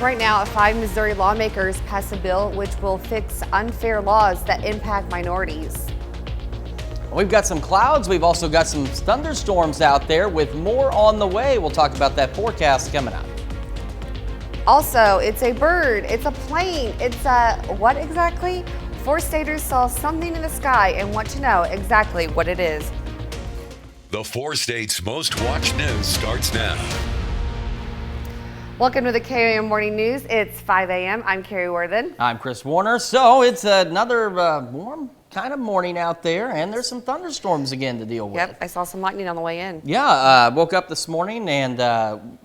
Right now, 5 Missouri lawmakers passed a bill which will fix unfair laws that impact minorities. We've got some clouds. We've also got some thunderstorms out there with more on the way. We'll talk about that forecast coming up. Also, it's a bird, it's a plane, it's a what exactly? 4-staters saw something in the sky and want to know exactly what it is. The 4 states' most watched news starts now. Welcome to the KOAM Morning News. It's 5 a.m. I'm Carrie Worthen. I'm Chris Warner. So it's another warm kind of morning out there, and there's some thunderstorms again to deal with. Yep, I saw some lightning on the way in. Yeah, woke up this morning, and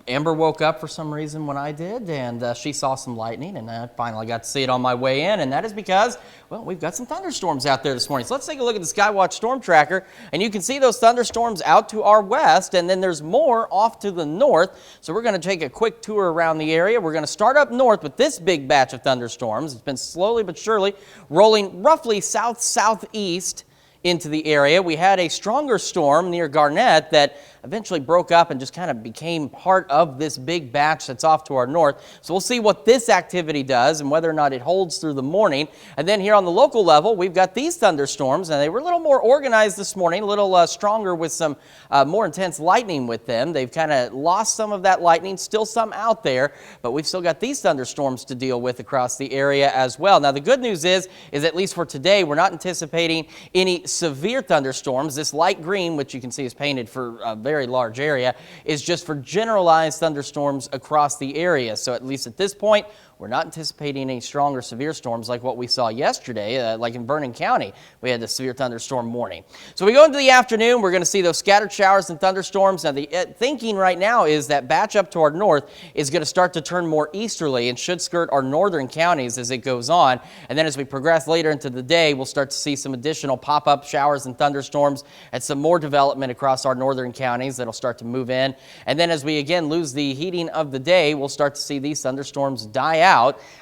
Amber woke up for some reason when I did, and she saw some lightning, and I finally got to see it on my way in, and that is because, well, we've got some thunderstorms out there this morning. So let's take a look at the Skywatch Storm Tracker, and you can see those thunderstorms out to our west, and then there's more off to the north. So we're going to take a quick tour around the area. We're going to start up north with this big batch of thunderstorms. It's been slowly but surely rolling roughly southeast into the area. We had a stronger storm near Garnett that eventually broke up and just kind of became part of this big batch that's off to our north. So we'll see what this activity does and whether or not it holds through the morning. And then here on the local level, we've got these thunderstorms, and they were a little more organized this morning, a little stronger with some more intense lightning with them. They've kind of lost some of that lightning, still some out there, but we've still got these thunderstorms to deal with across the area as well. Now, the good news is at least for today, we're not anticipating any severe thunderstorms. This light green, which you can see is painted for a very large area, is just for generalized thunderstorms across the area. So at least at this point, we're not anticipating any strong or severe storms like what we saw yesterday, like in Vernon County. We had the severe thunderstorm warning. So we go into the afternoon, we're going to see those scattered showers and thunderstorms. Now the thinking right now is that batch up to our north is going to start to turn more easterly and should skirt our northern counties as it goes on. And then as we progress later into the day, we'll start to see some additional pop-up showers and thunderstorms and some more development across our northern counties that'll start to move in. And then as we again lose the heating of the day, we'll start to see these thunderstorms die out,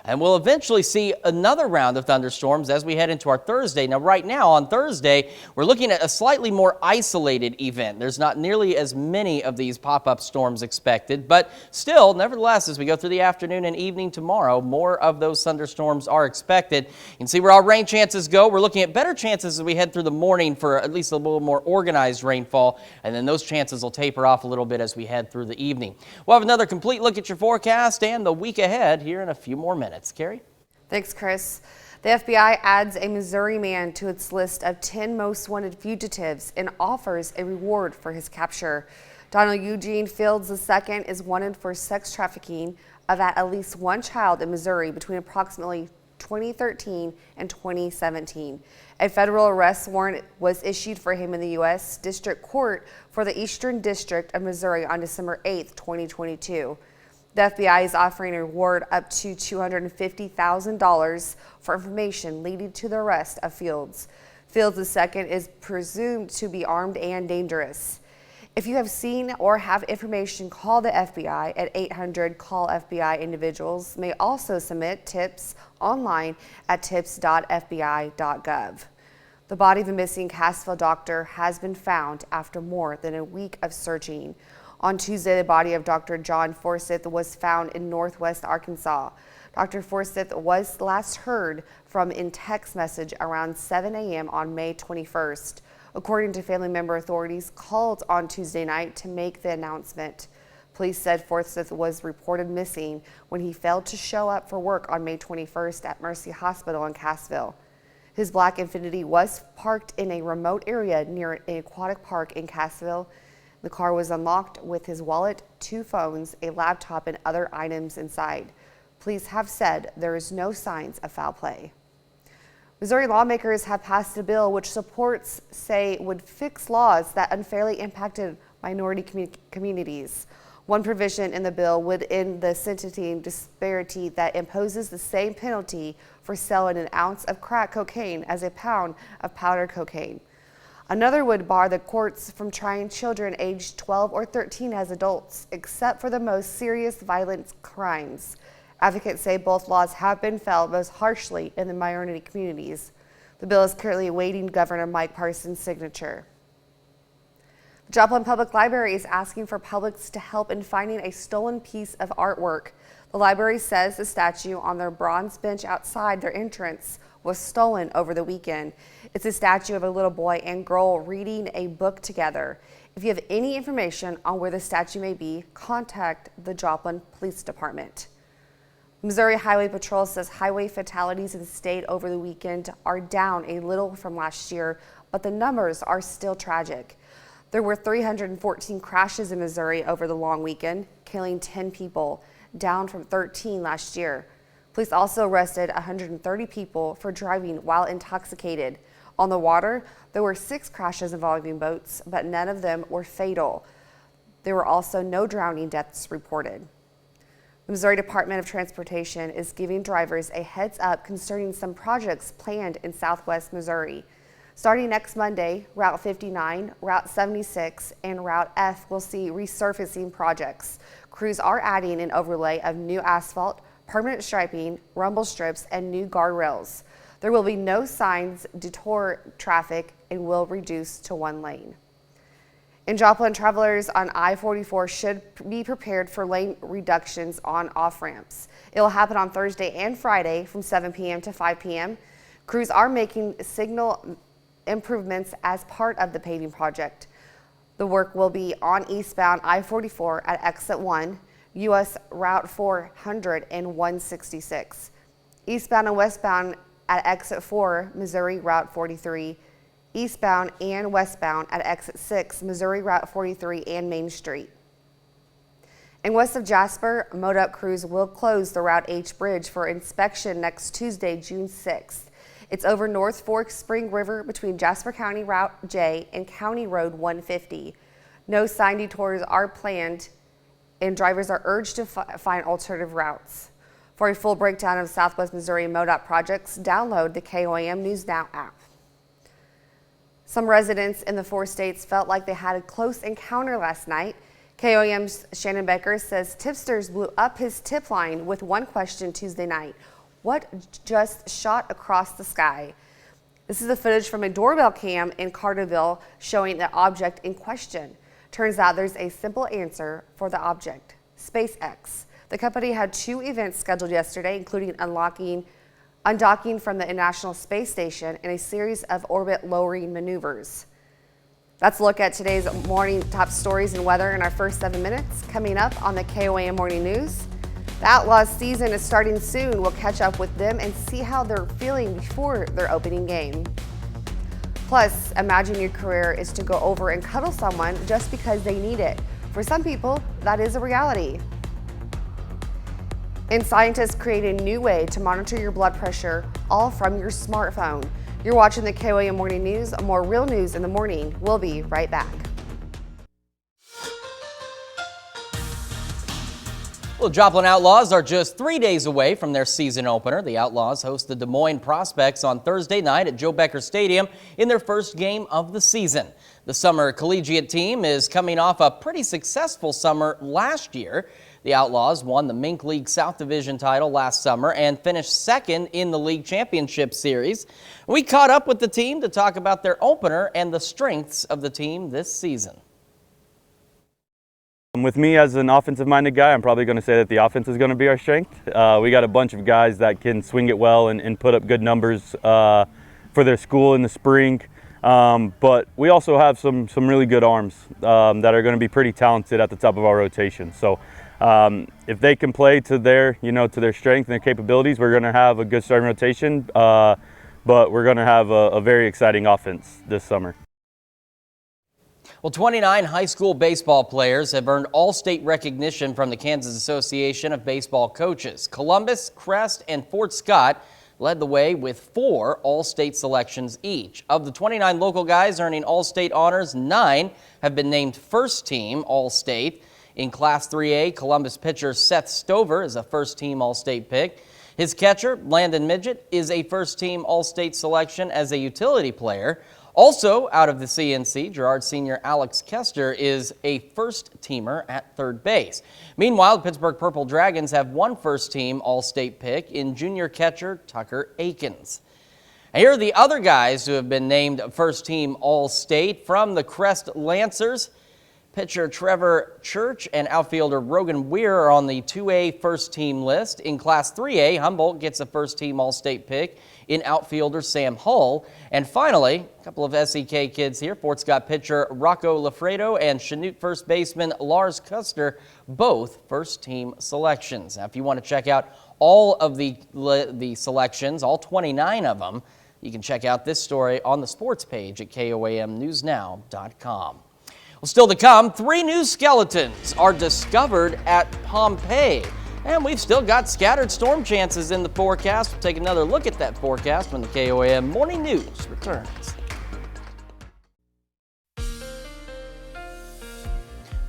and we'll eventually see another round of thunderstorms as we head into our Thursday. Now right now on Thursday, we're looking at a slightly more isolated event. There's not nearly as many of these pop-up storms expected, but still, nevertheless, as we go through the afternoon and evening tomorrow, more of those thunderstorms are expected. You can see where our rain chances go. We're looking at better chances as we head through the morning for at least a little more organized rainfall, and then those chances will taper off a little bit as we head through the evening. We'll have another complete look at your forecast and the week ahead here in a few more minutes. Carrie? Thanks, Chris. The FBI adds a Missouri man to its list of 10 most wanted fugitives and offers a reward for his capture. Donald Eugene Fields II is wanted for sex trafficking of at least one child in Missouri between approximately 2013 and 2017. A federal arrest warrant was issued for him in the U.S. District Court for the Eastern District of Missouri on December 8, 2022. The FBI is offering a reward up to $250,000 for information leading to the arrest of Fields. Fields II is presumed to be armed and dangerous. If you have seen or have information, call the FBI at 800-CALL-FBI. Individuals may also submit tips online at tips.fbi.gov. The body of a missing Cassville doctor has been found after more than a week of searching. On Tuesday, the body of Dr. John Forsyth was found in northwest Arkansas. Dr. Forsyth was last heard from in text message around 7 a.m. on May 21st. According to family member, authorities called on Tuesday night to make the announcement. Police said Forsyth was reported missing when he failed to show up for work on May 21st at Mercy Hospital in Cassville. His black Infiniti was parked in a remote area near an aquatic park in Cassville. The car was unlocked with his wallet, 2 phones, a laptop, and other items inside. Police have said there is no signs of foul play. Missouri lawmakers have passed a bill which supports say would fix laws that unfairly impacted minority communities. One provision in the bill would end the sentencing disparity that imposes the same penalty for selling an ounce of crack cocaine as a pound of powder cocaine. Another would bar the courts from trying children aged 12 or 13 as adults, except for the most serious violent crimes. Advocates say both laws have been felt most harshly in the minority communities. The bill is currently awaiting Governor Mike Parson's signature. Joplin Public Library is asking for publics to help in finding a stolen piece of artwork. The library says the statue on their bronze bench outside their entrance was stolen over the weekend. It's a statue of a little boy and girl reading a book together. If you have any information on where the statue may be, contact the Joplin Police Department. Missouri Highway Patrol says highway fatalities in the state over the weekend are down a little from last year, but the numbers are still tragic. There were 314 crashes in Missouri over the long weekend, killing 10 people, down from 13 last year. Police also arrested 130 people for driving while intoxicated. On the water, there were 6 crashes involving boats, but none of them were fatal. There were also no drowning deaths reported. The Missouri Department of Transportation is giving drivers a heads up concerning some projects planned in southwest Missouri. Starting next Monday, Route 59, Route 76, and Route F will see resurfacing projects. Crews are adding an overlay of new asphalt, permanent striping, rumble strips, and new guardrails. There will be no signs detour traffic and will reduce to 1 lane. In Joplin, travelers on I-44 should be prepared for lane reductions on off-ramps. It will happen on Thursday and Friday from 7 p.m. to 5 p.m. Crews are making signal improvements as part of the paving project. The work will be on eastbound I-44 at exit 1, U.S. Route 400 and 166. Eastbound and westbound at exit 4, Missouri Route 43. Eastbound and westbound at exit 6, Missouri Route 43 and Main Street. And west of Jasper, MoDOT crews will close the Route H bridge for inspection next Tuesday, June 6th. It's over North Fork Spring River between Jasper County Route J and County Road 150. No sign detours are planned, and drivers are urged to find alternative routes. For a full breakdown of Southwest Missouri MoDOT projects, download the KOAM News Now app. Some residents in the 4 states felt like they had a close encounter last night. KOAM's Shannon Becker says tipsters blew up his tip line with one question Tuesday night: what just shot across the sky? This is the footage from a doorbell cam in Carterville showing the object in question. Turns out there's a simple answer for the object: SpaceX. The company had 2 events scheduled yesterday, including undocking from the International Space Station and a series of orbit lowering maneuvers. Let's look at today's morning top stories and weather in our first 7 minutes. Coming up on the KOAM Morning News, the Outlaws season is starting soon. We'll catch up with them and see how they're feeling before their opening game. Plus, imagine your career is to go over and cuddle someone just because they need it. For some people, that is a reality. And scientists create a new way to monitor your blood pressure, all from your smartphone. You're watching the KOAM Morning News. More real news in the morning. We'll be right back. Well, Joplin Outlaws are just 3 days away from their season opener. The Outlaws host the Des Moines Prospects on Thursday night at Joe Becker Stadium in their first game of the season. The summer collegiate team is coming off a pretty successful summer last year. The Outlaws won the Mink League South Division title last summer and finished second in the league championship series. We caught up with the team to talk about their opener and the strengths of the team this season. With me as an offensive-minded guy, I'm probably going to say that the offense is going to be our strength. We got a bunch of guys that can swing it well and put up good numbers for their school in the spring. But we also have some really good arms that are going to be pretty talented at the top of our rotation. So if they can play to their, to their strength and their capabilities, we're going to have a good starting rotation. But we're going to have a very exciting offense this summer. Well, 29 high school baseball players have earned all-state recognition from the Kansas Association of Baseball Coaches. Columbus, Crest, and Fort Scott led the way with 4 all-state selections each. Of the 29 local guys earning all-state honors, 9 have been named first-team all-state. In Class 3A, Columbus pitcher Seth Stover is a first-team all-state pick. His catcher, Landon Midget, is a first-team all-state selection as a utility player. Also out of the CNC, Girard senior Alex Kester is a first-teamer at third base. Meanwhile, the Pittsburgh Purple Dragons have 1 first-team all-state pick in junior catcher Tucker Akins. And here are the other guys who have been named first-team all-state. From the Crest Lancers, Pitcher Trevor Church and outfielder Rogan Weir are on the 2A first team list. In Class 3A, Humboldt gets a first team All-State pick in outfielder Sam Hull. And finally, a couple of SEK kids here. Fort Scott pitcher Rocco Lafredo and Chanute first baseman Lars Custer, both first team selections. Now, if you want to check out all of the selections, all 29 of them, you can check out this story on the sports page at KOAMnewsnow.com. Well, still to come, 3 new skeletons are discovered at Pompeii. And we've still got scattered storm chances in the forecast. We'll take another look at that forecast when the KOAM Morning News returns.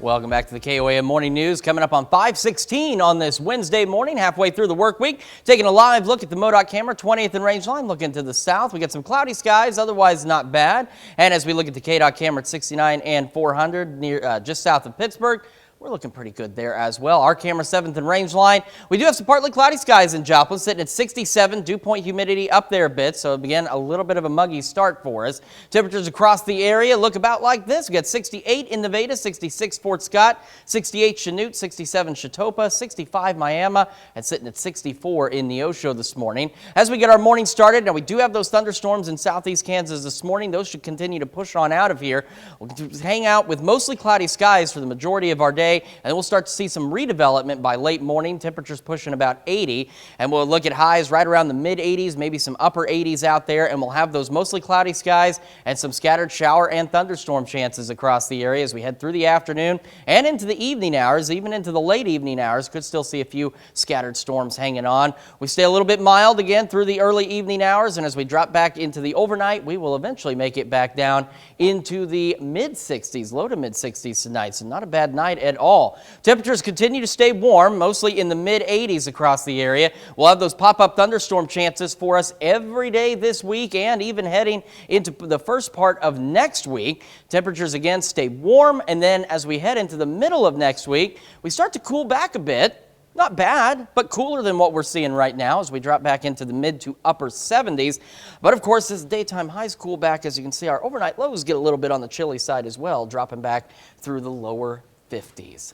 Welcome back to the KOAM Morning News. Coming up on 5:16 on this Wednesday morning, halfway through the work week. Taking a live look at the MoDOT camera, 20th and Rangeline. Looking to the south, we got some cloudy skies, otherwise not bad. And as we look at the KDOT camera at 69 and 400, near just south of Pittsburgh, we're looking pretty good there as well. Our camera 7th and Rangeline. We do have some partly cloudy skies in Joplin, sitting at 67. Dew point humidity up there a bit, so again, a little bit of a muggy start for us. Temperatures across the area look about like this. We got 68 in Nevada, 66 Fort Scott, 68 Chanute, 67 Chatopa, 65 Miami, and sitting at 64 in Neosho this morning. As we get our morning started, now we do have those thunderstorms in southeast Kansas this morning. Those should continue to push on out of here. We'll hang out with mostly cloudy skies for the majority of our day. And we'll start to see some redevelopment by late morning. Temperatures pushing about 80. And we'll look at highs right around the mid-80s, maybe some upper 80s out there. And we'll have those mostly cloudy skies and some scattered shower and thunderstorm chances across the area as we head through the afternoon and into the evening hours, even into the late evening hours. Could still see a few scattered storms hanging on. We stay a little bit mild again through the early evening hours. And as we drop back into the overnight, we will eventually make it back down into the mid-60s, low to mid-60s tonight. So not a bad night at all. Temperatures continue to stay warm, mostly in the mid-80s across the area. We'll have those pop-up thunderstorm chances for us every day this week and even heading into the first part of next week. Temperatures again stay warm, and then as we head into the middle of next week, we start to cool back a bit. Not bad, but cooler than what we're seeing right now as we drop back into the mid to upper 70s. But of course, as daytime highs cool back, as you can see, our overnight lows get a little bit on the chilly side as well, dropping back through the lower 50s.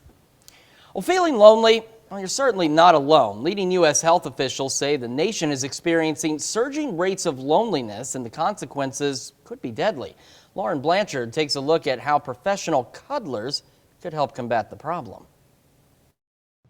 Well, feeling lonely? Well, you're certainly not alone. Leading U.S. health officials say the nation is experiencing surging rates of loneliness, and the consequences could be deadly. Lauren Blanchard takes a look at how professional cuddlers could help combat the problem.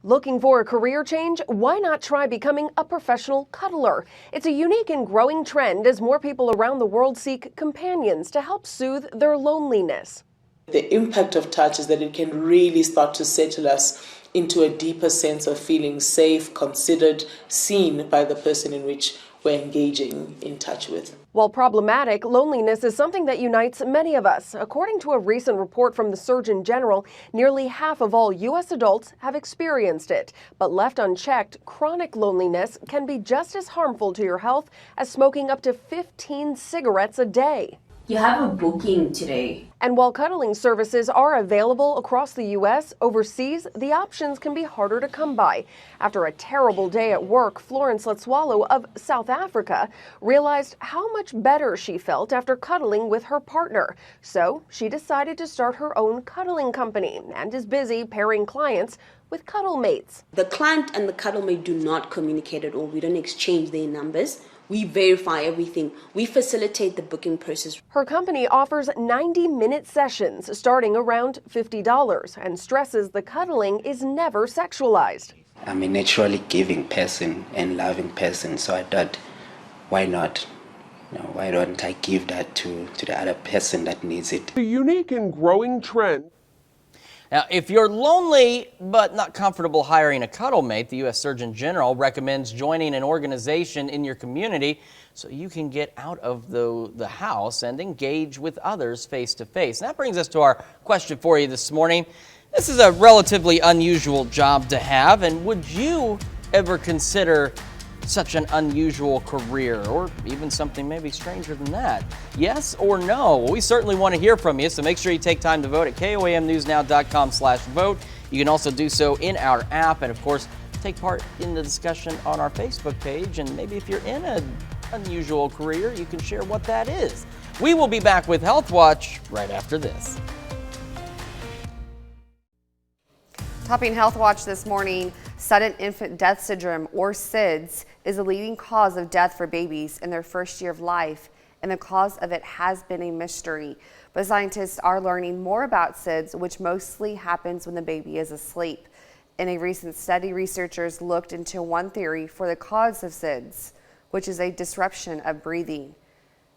Looking for a career change? Why not try becoming a professional cuddler? It's a unique and growing trend as more people around the world seek companions to help soothe their loneliness. The impact of touch is that it can really start to settle us into a deeper sense of feeling safe, considered, seen by the person in which we're engaging in touch with. While problematic, loneliness is something that unites many of us. According to a recent report from the Surgeon General, nearly half of all U.S. adults have experienced it. But left unchecked, chronic loneliness can be just as harmful to your health as smoking up to 15 cigarettes a day. You have a booking today. And while cuddling services are available across the U.S., overseas, the options can be harder to come by. After a terrible day at work, Florence Letswalo of South Africa realized how much better she felt after cuddling with her partner. So she decided to start her own cuddling company and is busy pairing clients with cuddle mates. The client and the cuddle mate do not communicate at all. We don't exchange their numbers. We verify everything. We facilitate the booking process. Her company offers 90-minute sessions starting around $50 and stresses the cuddling is never sexualized. I'm a naturally giving person and loving person, so I thought, why not? Why don't I give that to the other person that needs it? A unique and growing trend. Now, if you're lonely but not comfortable hiring a cuddle mate, the U.S. Surgeon General recommends joining an organization in your community so you can get out of the house and engage with others face-to-face. That brings us to our question for you this morning. This is a relatively unusual job to have, and would you ever consider such an unusual career, or even something maybe stranger than that? Yes or no? Well, we certainly want to hear from you, so make sure you take time to vote at KOAMnewsnow.com/vote. You can also do so in our app, and of course, take part in the discussion on our Facebook page, and maybe if you're in an unusual career, you can share what that is. We will be back with Health Watch right after this. Topping Health Watch this morning, sudden infant death syndrome, or SIDS, is a leading cause of death for babies in their first year of life, and the cause of it has been a mystery. But scientists are learning more about SIDS, which mostly happens when the baby is asleep. In a recent study, researchers looked into one theory for the cause of SIDS, which is a disruption of breathing.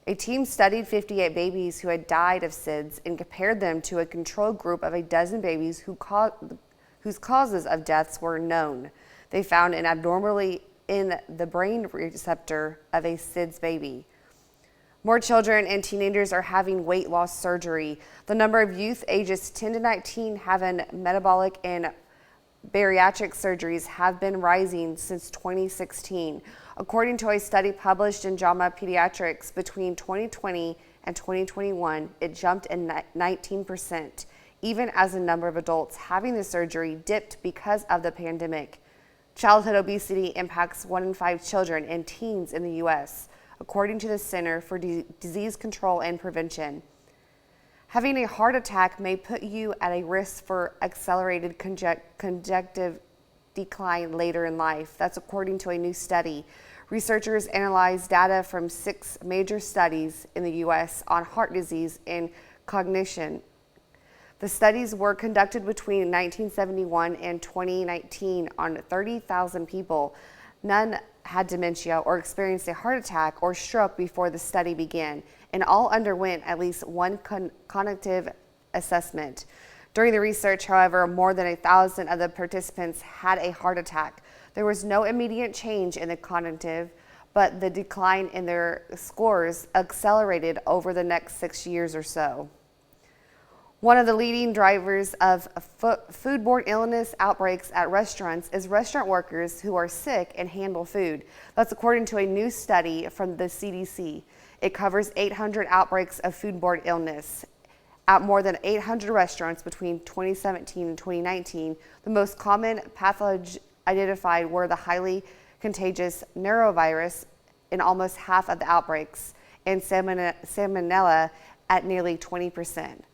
A team studied 58 babies who had died of SIDS and compared them to a control group of a dozen babies whose causes of deaths were known. They found an abnormality in the brain receptor of a SIDS baby. More children and teenagers are having weight loss surgery. The number of youth ages 10 to 19 having metabolic and bariatric surgeries have been rising since 2016. According to a study published in JAMA Pediatrics, between 2020 and 2021, it jumped in 19%, even as the number of adults having the surgery dipped because of the pandemic. Childhood obesity impacts 1 in 5 children and teens in the U.S., according to the Center for Disease Control and Prevention. Having a heart attack may put you at a risk for accelerated conjunctive decline later in life. That's according to a new study. Researchers analyzed data from 6 major studies in the U.S. on heart disease and cognition. The studies were conducted between 1971 and 2019 on 30,000 people. None had dementia or experienced a heart attack or stroke before the study began, and all underwent at least one cognitive assessment. During the research, however, more than 1,000 of the participants had a heart attack. There was no immediate change in the cognitive, but the decline in their scores accelerated over the next 6 years or so. One of the leading drivers of foodborne illness outbreaks at restaurants is restaurant workers who are sick and handle food. That's according to a new study from the CDC. It covers 800 outbreaks of foodborne illness at more than 800 restaurants between 2017 and 2019. The most common pathogens identified were the highly contagious norovirus in almost half of the outbreaks, and salmonella at nearly 20%.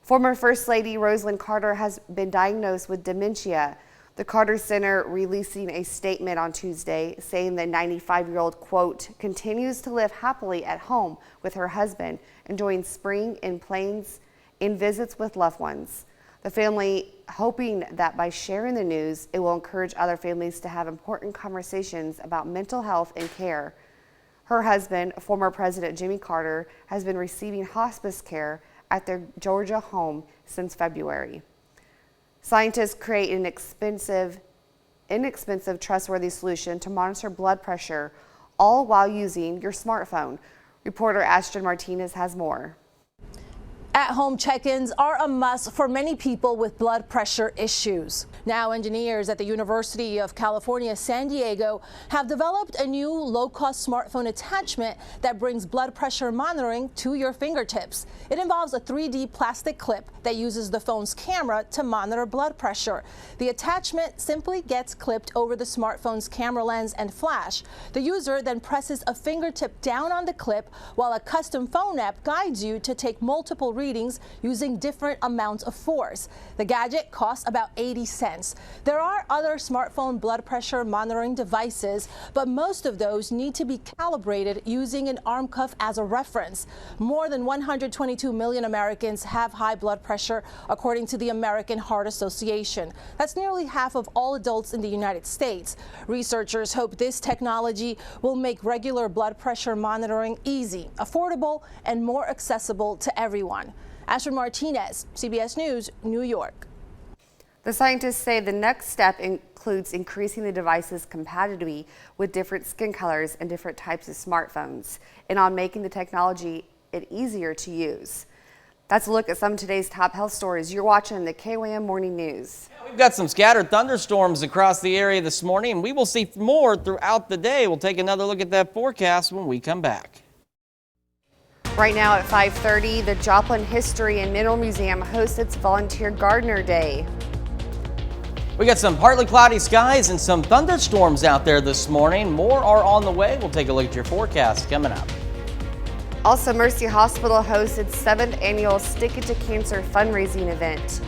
Former First Lady Rosalynn Carter has been diagnosed with dementia. The Carter Center releasing a statement on Tuesday saying the 95-year-old, quote, continues to live happily at home with her husband, enjoying spring in plains and visits with loved ones. The family hoping that by sharing the news, it will encourage other families to have important conversations about mental health and care. Her husband, former President Jimmy Carter, has been receiving hospice care at their Georgia home since February. Scientists create an inexpensive, trustworthy solution to monitor blood pressure, all while using your smartphone. Reporter Astrid Martinez has more. At-home check-ins are a must for many people with blood pressure issues. Now, engineers at the University of California, San Diego have developed a new low-cost smartphone attachment that brings blood pressure monitoring to your fingertips. It involves a 3D plastic clip that uses the phone's camera to monitor blood pressure. The attachment simply gets clipped over the smartphone's camera lens and flash. The user then presses a fingertip down on the clip while a custom phone app guides you to take multiple readings using different amounts of force. The gadget costs about 80 cents. There are other smartphone blood pressure monitoring devices, but most of those need to be calibrated using an arm cuff as a reference. More than 122 million Americans have high blood pressure, according to the American Heart Association. That's nearly half of all adults in the United States. Researchers hope this technology will make regular blood pressure monitoring easy, affordable, and more accessible to everyone. Astrid Martinez, CBS News, New York. The scientists say the next step includes increasing the device's compatibility with different skin colors and different types of smartphones, and on making the technology easier to use. That's a look at some of today's top health stories. You're watching the KOAM Morning News. We've got some scattered thunderstorms across the area this morning, and we will see more throughout the day. We'll take another look at that forecast when we come back. Right now at 5:30, the Joplin History and Mineral Museum hosts its Volunteer Gardener Day. We got some partly cloudy skies and some thunderstorms out there this morning. More are on the way. We'll take a look at your forecast coming up. Also, Mercy Hospital hosts its 7th annual Stick It to Cancer fundraising event.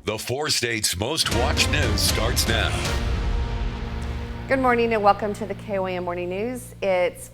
The 4 states' most watched news starts now. Good morning and welcome to the KOAM Morning News. It's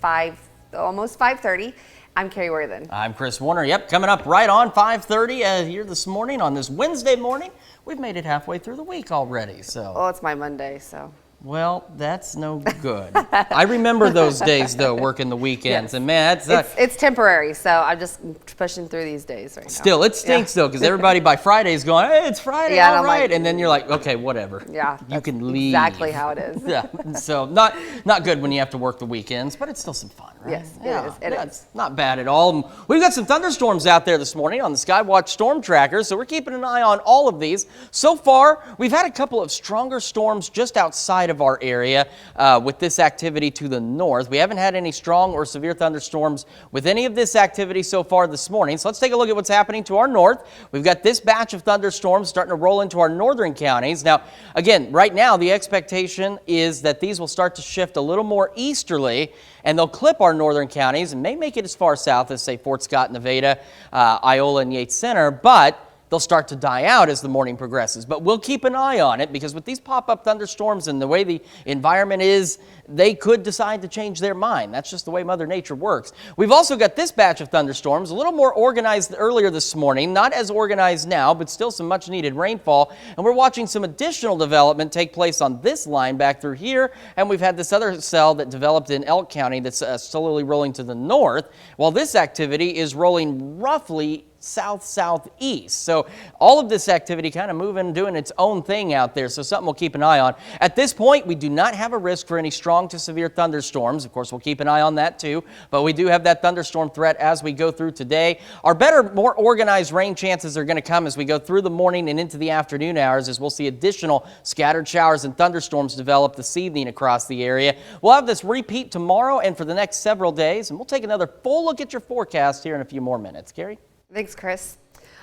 almost 5:30. I'm Carrie Worthen. I'm Chris Warner. Yep, coming up right on 5:30 here this morning on this Wednesday morning. We've made it halfway through the week already, so. Well, it's my Monday, so. Well, that's no good. I remember those days, though, working the weekends, Yes. and man, It's temporary, so I'm just pushing through these days right now. still, it stinks, though, because everybody by Friday is going, hey, it's Friday, Yeah, and all I'm right. like, And then you're like, okay, whatever. Yeah, You that's can leave. exactly how it is. Yeah, so not good when you have to work the weekends, but it's still some fun, right? Yes, it is. It is. It's not bad at all. We've got some thunderstorms out there this morning on the Skywatch Storm Tracker, so we're keeping an eye on all of these. So far, we've had a couple of stronger storms just outside of our area with this activity to the north. We haven't had any strong or severe thunderstorms with any of this activity so far this morning. So let's take a look at what's happening to our north. We've got this batch of thunderstorms starting to roll into our northern counties. Now, again, right now, the expectation is that these will start to shift a little more easterly, and they'll clip our northern counties and may make it as far south as, say, Fort Scott, Nevada, Iola, and Yates Center, but they'll start to die out as the morning progresses. But we'll keep an eye on it because with these pop-up thunderstorms and the way the environment is, they could decide to change their mind. That's just the way Mother Nature works. We've also got this batch of thunderstorms, a little more organized earlier this morning, not as organized now, but still some much-needed rainfall. And we're watching some additional development take place on this line back through here. And we've had this other cell that developed in Elk County that's slowly rolling to the north, while this activity is rolling roughly south-southeast. So all of this activity kind of moving, doing its own thing out there. So something we'll keep an eye on. At this point, we do not have a risk for any strong to severe thunderstorms. Of course, we'll keep an eye on that too. But we do have that thunderstorm threat as we go through today. Our better, more organized rain chances are going to come as we go through the morning and into the afternoon hours, as we'll see additional scattered showers and thunderstorms develop this evening across the area. We'll have this repeat tomorrow and for the next several days. And we'll take another full look at your forecast here in a few more minutes. Carrie? Thanks, Chris.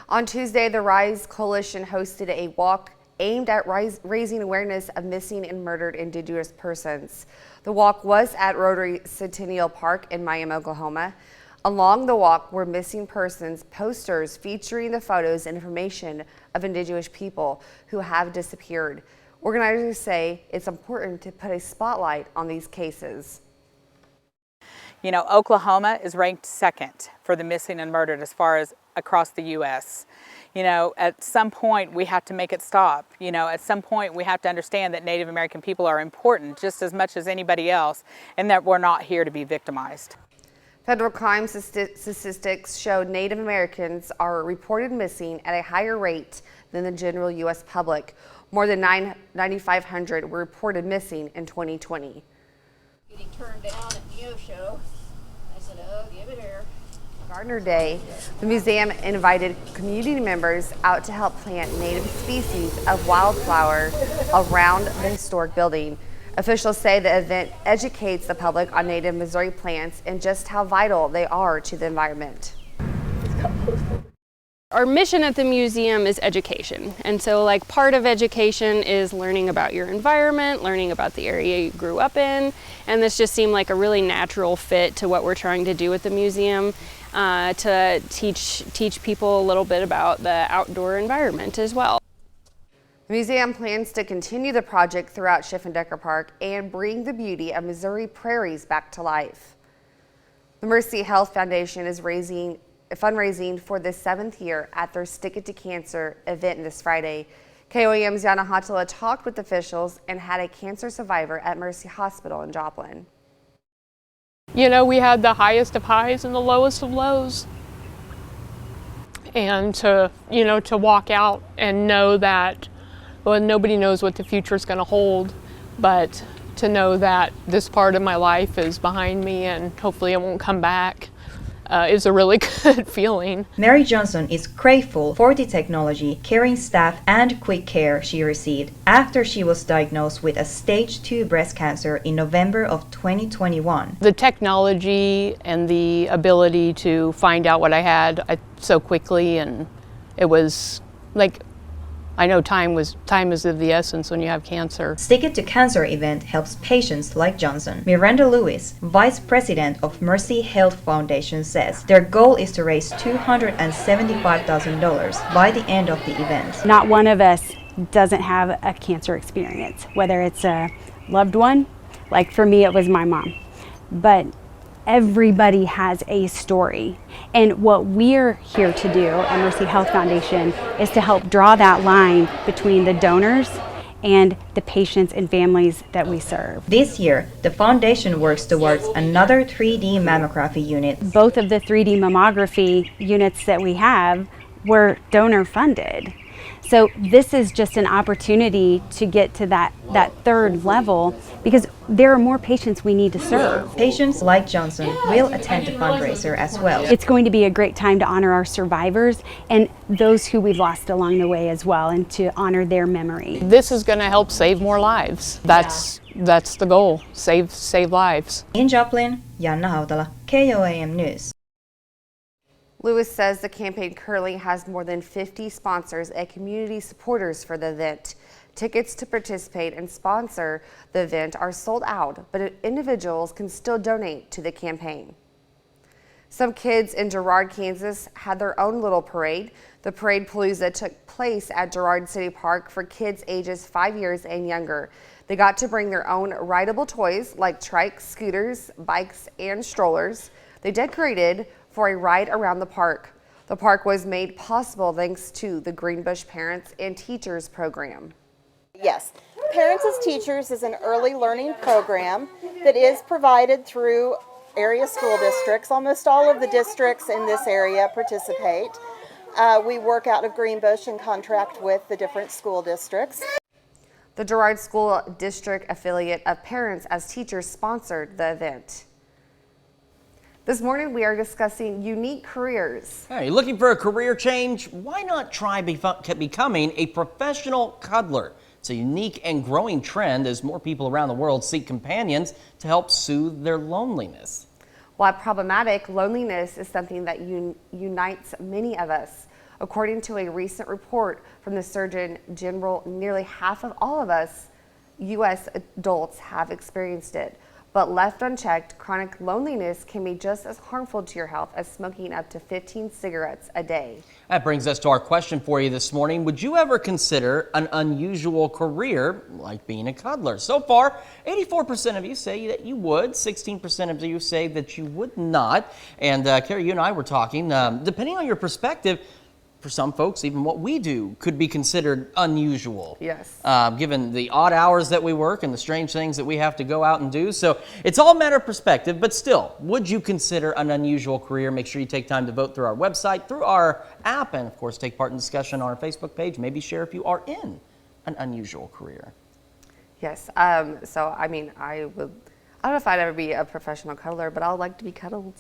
On Tuesday, the Rise Coalition hosted a walk aimed at raising awareness of missing and murdered Indigenous persons. The walk was at Rotary Centennial Park in Miami, Oklahoma. Along the walk were missing persons posters featuring the photos and information of Indigenous people who have disappeared. Organizers say it's important to put a spotlight on these cases. You know, Oklahoma is ranked second for the missing and murdered as far as across the U.S. You know, at some point we have to make it stop. You know, at some point we have to understand that Native American people are important just as much as anybody else and that we're not here to be victimized. Federal crime statistics show Native Americans are reported missing at a higher rate than the general U.S. public. More than 9,500 were reported missing in 2020. Getting turned down at Neo Show. I said, oh, give it here. Gardner Day, the museum invited community members out to help plant native species of wildflower around the historic building. Officials say the event educates the public on native Missouri plants and just how vital they are to the environment. Our mission at the museum is education, and so like part of education is learning about your environment, learning about the area you grew up in, and this just seemed like a really natural fit to what we're trying to do with the museum, to teach people a little bit about the outdoor environment as well. The museum plans to continue the project throughout Schiffendecker Park and bring the beauty of Missouri prairies back to life. The Mercy Health Foundation is fundraising for the 7th year at their Stick It to Cancer event this Friday. KOAM's Yana Hatala talked with officials and had a cancer survivor at Mercy Hospital in Joplin. You know, we had the highest of highs and the lowest of lows. And to walk out and know that, well, nobody knows what the future is going to hold, but to know that this part of my life is behind me and hopefully it won't come back is a really good feeling. Mary Johnson is grateful for the technology, caring staff, and quick care she received after she was diagnosed with a stage 2 breast cancer in November of 2021. The technology and the ability to find out what I had so quickly, and it was like I know time is of the essence when you have cancer. Stick It to Cancer event helps patients like Johnson. Miranda Lewis, Vice President of Mercy Health Foundation, says their goal is to raise $275,000 by the end of the event. Not one of us doesn't have a cancer experience, whether it's a loved one, like for me it was my mom, but everybody has a story. And what we're here to do at Mercy Health Foundation is to help draw that line between the donors and the patients and families that we serve. This year, the foundation works towards another 3D mammography unit. Both of the 3D mammography units that we have were donor funded. So this is just an opportunity to get to that third level, because there are more patients we need to serve. Patients like Johnson will attend the fundraiser as well. It's going to be a great time to honor our survivors and those who we've lost along the way as well, and to honor their memory. This is going to help save more lives. That's the goal, save lives. In Joplin, Janna Hautala, KOAM News. Lewis says the campaign currently has more than 50 sponsors and community supporters for the event. Tickets to participate and sponsor the event are sold out, but individuals can still donate to the campaign. Some kids in Girard, Kansas had their own little parade. The Parade Palooza took place at Girard City Park for kids ages 5 years and younger. They got to bring their own rideable toys like trikes, scooters, bikes, and strollers. They decorated for a ride around the park. The park was made possible thanks to the Greenbush Parents and Teachers program. Yes, Parents as Teachers is an early learning program that is provided through area school districts. Almost all of the districts in this area participate. We work out of Greenbush and contract with the different school districts. The Girard School District affiliate of Parents as Teachers sponsored the event. This morning we are discussing unique careers. Hey, looking for a career change? Why not try becoming a professional cuddler? It's a unique and growing trend as more people around the world seek companions to help soothe their loneliness. While problematic, loneliness is something that unites many of us. According to a recent report from the Surgeon General, nearly half of all of us U.S. adults have experienced it. But left unchecked, chronic loneliness can be just as harmful to your health as smoking up to 15 cigarettes a day. That brings us to our question for you this morning. Would you ever consider an unusual career like being a cuddler? So far, 84% of you say that you would, 16% of you say that you would not. And Carrie, you and I were talking, depending on your perspective, for some folks, even what we do could be considered unusual. Yes. Given the odd hours that we work and the strange things that we have to go out and do. So it's all a matter of perspective, but still, would you consider an unusual career? Make sure you take time to vote through our website, through our app, and of course, take part in discussion on our Facebook page. Maybe share if you are in an unusual career. Yes. So, I mean, I don't know if I'd ever be a professional cuddler, but I would like to be cuddled.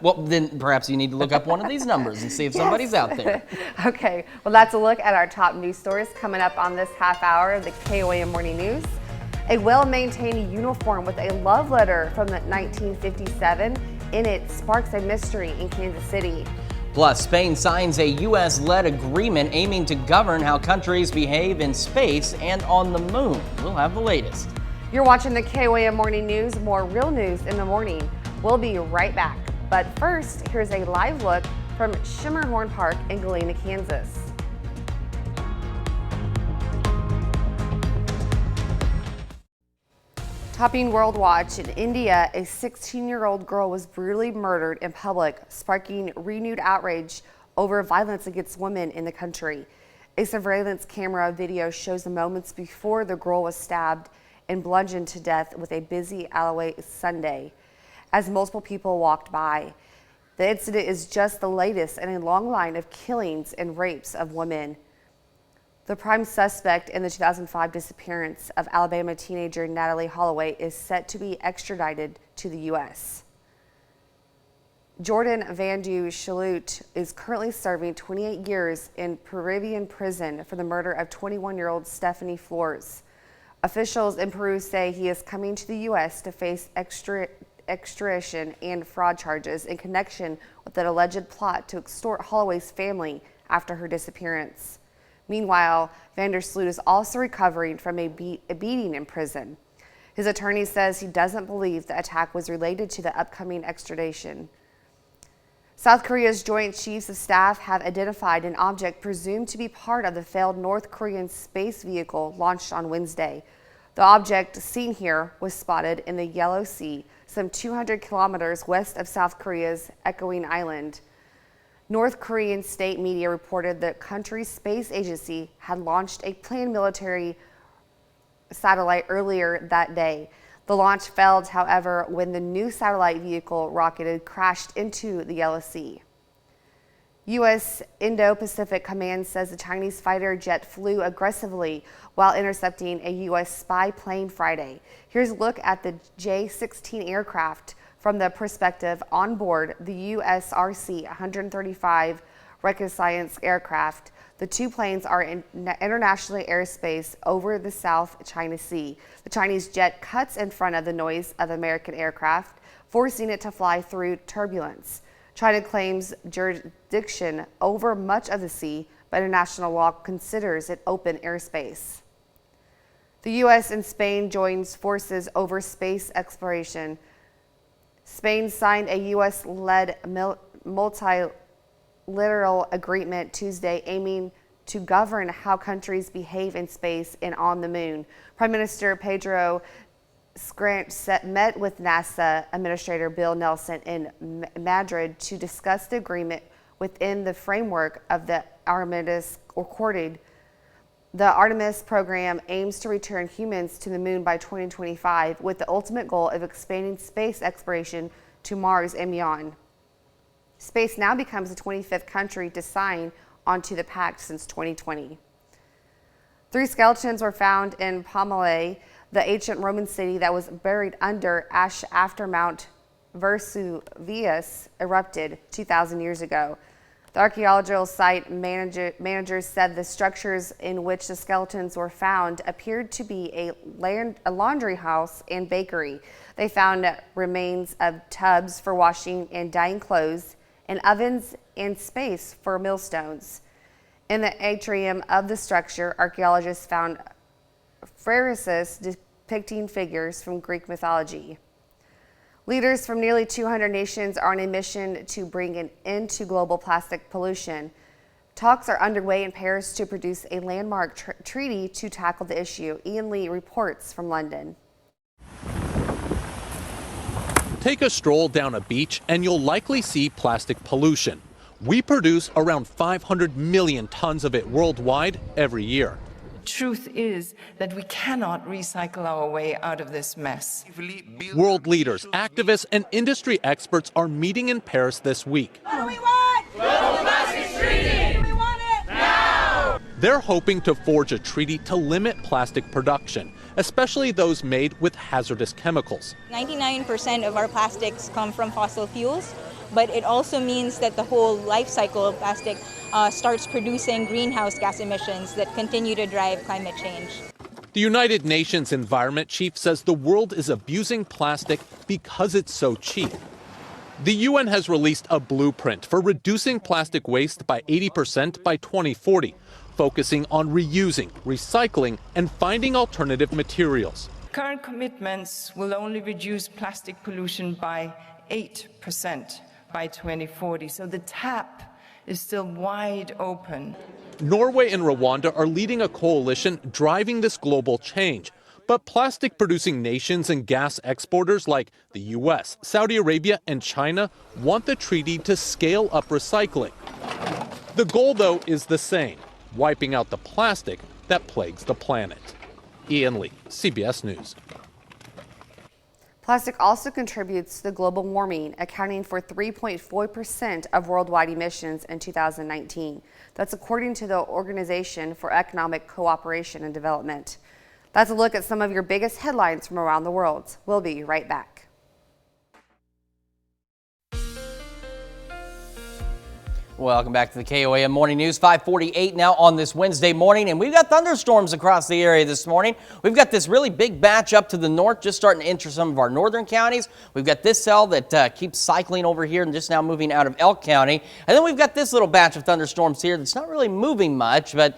Well, then perhaps you need to look up one of these numbers and see if somebody's out there. Okay, well, that's a look at our top news stories coming up on this half hour of the KOAM Morning News. A well-maintained uniform with a love letter from 1957 in it sparks a mystery in Kansas City. Plus, Spain signs a U.S.-led agreement aiming to govern how countries behave in space and on the moon. We'll have the latest. You're watching the KOAM Morning News, more real news in the morning. We'll be right back. But first, here's a live look from Schimmerhorn Park in Galena, Kansas. Topping World Watch, in India, a 16-year-old girl was brutally murdered in public, sparking renewed outrage over violence against women in the country. A surveillance camera video shows the moments before the girl was stabbed and bludgeoned to death with a busy alleyway Sunday as multiple people walked by. The incident is just the latest in a long line of killings and rapes of women. The prime suspect in the 2005 disappearance of Alabama teenager Natalie Holloway is set to be extradited to the U.S. Jordan Vandu Chalut is currently serving 28 years in Peruvian prison for the murder of 21-year-old Stephanie Flores. Officials in Peru say he is coming to the U.S. to face extradition and fraud charges in connection with an alleged plot to extort Holloway's family after her disappearance. Meanwhile, van der Sloot is also recovering from a beating in prison. His attorney says he doesn't believe the attack was related to the upcoming extradition. South Korea's Joint Chiefs of Staff have identified an object presumed to be part of the failed North Korean space vehicle launched on Wednesday. The object seen here was spotted in the Yellow Sea, some 200 kilometers west of South Korea's Echoing Island. North Korean state media reported the country's space agency had launched a planned military satellite earlier that day. The launch failed, however, when the new satellite vehicle rocketed crashed into the Yellow Sea. U.S. Indo-Pacific Command says the Chinese fighter jet flew aggressively while intercepting a U.S. spy plane Friday. Here's a look at the J-16 aircraft from the perspective on board the USRC-135 reconnaissance aircraft. The two planes are in international airspace over the South China Sea. The Chinese jet cuts in front of the noise of American aircraft, forcing it to fly through turbulence. China claims jurisdiction over much of the sea, but international law considers it open airspace. The U.S. and Spain joins forces over space exploration. Spain signed a U.S.-led multilateral agreement Tuesday aiming to govern how countries behave in space and on the moon. Prime Minister Pedro Sánchez met with NASA Administrator Bill Nelson in Madrid to discuss the agreement within the framework of the Artemis Accord. The Artemis program aims to return humans to the moon by 2025 with the ultimate goal of expanding space exploration to Mars and beyond. Spain now becomes the 25th country to sign onto the pact since 2020. 3 skeletons were found in Pompeii, the ancient Roman city that was buried under ash after Mount Vesuvius erupted 2,000 years ago. The archaeological site managers said the structures in which the skeletons were found appeared to be a laundry house and bakery. They found remains of tubs for washing and dyeing clothes, and ovens and space for millstones. In the atrium of the structure, archaeologists found friezes depicting figures from Greek mythology. Leaders from nearly 200 nations are on a mission to bring an end to global plastic pollution. Talks are underway in Paris to produce a landmark treaty to tackle the issue. Ian Lee reports from London. Take a stroll down a beach and you'll likely see plastic pollution. We produce around 500 million tons of it worldwide every year. Truth is that we cannot recycle our way out of this mess. World leaders, activists, and industry experts are meeting in Paris this week. What do we want? Global Plastics Treaty! We want it now! They're hoping to forge a treaty to limit plastic production, especially those made with hazardous chemicals. 99% of our plastics come from fossil fuels, but it also means that the whole life cycle of plastic starts producing greenhouse gas emissions that continue to drive climate change. The United Nations Environment Chief says the world is abusing plastic because it's so cheap. The UN has released a blueprint for reducing plastic waste by 80% by 2040, focusing on reusing, recycling, and finding alternative materials. Current commitments will only reduce plastic pollution by 8% by 2040, so the tap is still wide open. Norway and Rwanda are leading a coalition driving this global change. But plastic-producing nations and gas exporters like the U.S., Saudi Arabia, and China want the treaty to scale up recycling. The goal, though, is the same: wiping out the plastic that plagues the planet. Ian Lee, CBS News. Plastic also contributes to global warming, accounting for 3.4% of worldwide emissions in 2019. That's according to the Organization for Economic Cooperation and Development. That's a look at some of your biggest headlines from around the world. We'll be right back. Welcome back to the KOAM Morning News. 5:48 now on this Wednesday morning, and we've got thunderstorms across the area this morning. We've got this really big batch up to the north, just starting to enter some of our northern counties. We've got this cell that keeps cycling over here and just now moving out of Elk County. And then we've got this little batch of thunderstorms here that's not really moving much, but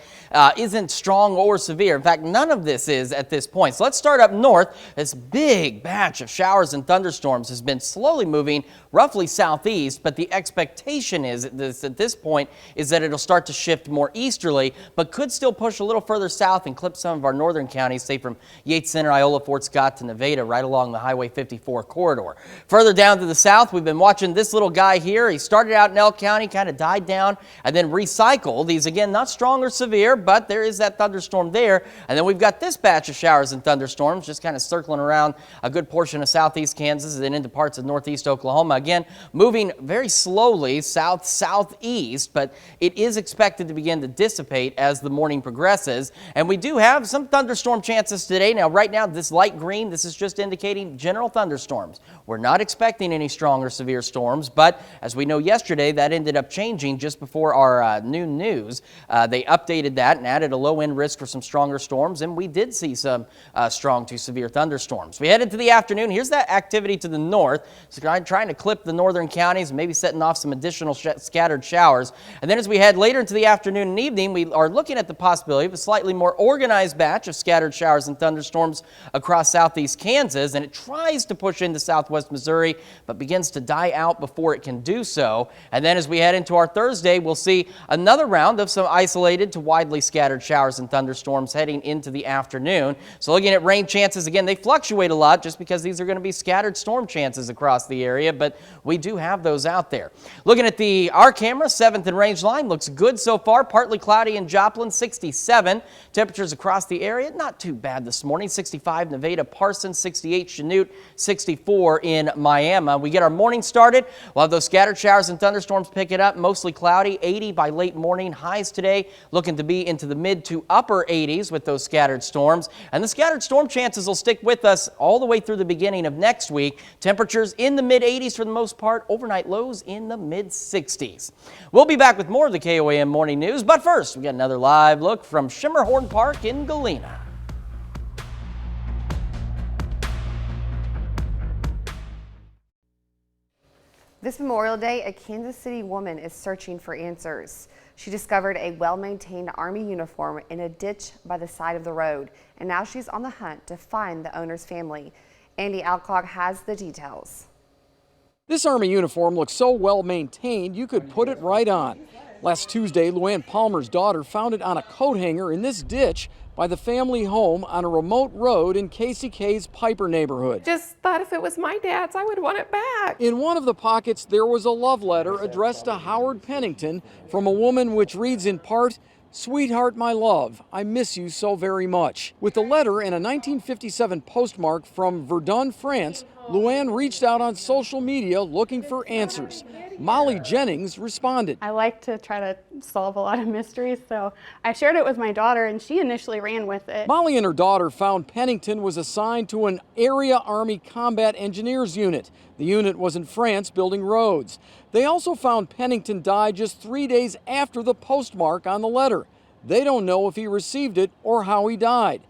isn't strong or severe. In fact, none of this is at this point. So let's start up north. This big batch of showers and thunderstorms has been slowly moving roughly southeast, but the expectation is at this point is that it'll start to shift more easterly, but could still push a little further south and clip some of our northern counties, say from Yates Center, Iola, Fort Scott to Nevada, right along the Highway 54 corridor. Further down to the south, we've been watching this little guy here. He started out in Elk County, kind of died down, and then recycled. He's, again, not strong or severe, but there is that thunderstorm there. And then we've got this batch of showers and thunderstorms just kind of circling around a good portion of southeast Kansas and then into parts of northeast Oklahoma. Again, moving very slowly southeast, but it is expected to begin to dissipate as the morning progresses. And we do have some thunderstorm chances today. Now, right now, this light green, this is just indicating general thunderstorms. We're not expecting any strong or severe storms, but as we know yesterday, that ended up changing just before our noon news. They updated that and added a low-end risk for some stronger storms, and we did see some strong to severe thunderstorms. We head into the afternoon. Here's that activity to the north. So trying to clip the northern counties, maybe setting off some additional scattered showers. And then as we head later into the afternoon and evening, we are looking at the possibility of a slightly more organized batch of scattered showers and thunderstorms across southeast Kansas, and it tries to push into southwest Missouri, but begins to die out before it can do so. And then as we head into our Thursday, we'll see another round of some isolated to widely scattered showers and thunderstorms heading into the afternoon. So looking at rain chances, again, they fluctuate a lot just because these are going to be scattered storm chances across the area, but we do have those out there. Looking at our camera, 7th and Range line looks good so far. Partly cloudy in Joplin, 67. Temperatures across the area, not too bad this morning. 65 Nevada, Parsons, 68 Chanute, 64 in Miami. We get our morning started. We'll have those scattered showers and thunderstorms pick it up. Mostly cloudy, 80 by late morning. Highs today looking to be into the mid to upper 80s with those scattered storms. And the scattered storm chances will stick with us all the way through the beginning of next week. Temperatures in the mid 80s for the most part. Overnight lows in the mid 60s. We'll be back with more of the KOAM Morning News, but first, we got another live look from Shimmerhorn Park in Galena. This Memorial Day, a Kansas City woman is searching for answers. She discovered a well-maintained Army uniform in a ditch by the side of the road, and now she's on the hunt to find the owner's family. Andy Alcock has the details. This Army uniform looks so well maintained you could put it right on. Last Tuesday, Luann Palmer's daughter found it on a coat hanger in this ditch by the family home on a remote road in KCK's Piper neighborhood. Just thought if it was my dad's, I would want it back. In one of the pockets, there was a love letter addressed to Howard Pennington from a woman which reads in part, "Sweetheart, my love, I miss you so very much." With the letter and a 1957 postmark from Verdun, France, Luann reached out on social media looking for answers. Molly Jennings responded. I like to try to solve a lot of mysteries, so I shared it with my daughter and she initially ran with it. Molly and her daughter found Pennington was assigned to an Area Army Combat Engineers unit. The unit was in France building roads. They also found Pennington died just 3 days after the postmark on the letter. They don't know if he received it or how he died.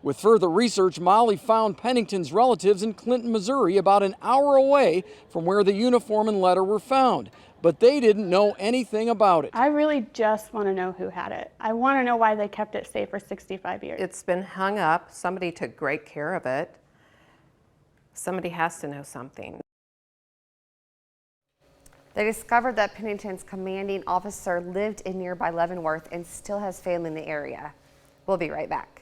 With further research, Molly found Pennington's relatives in Clinton, Missouri, about an hour away from where the uniform and letter were found. But they didn't know anything about it. I really just want to know who had it. I want to know why they kept it safe for 65 years. It's been hung up. Somebody took great care of it. Somebody has to know something. They discovered that Pennington's commanding officer lived in nearby Leavenworth and still has family in the area. We'll be right back.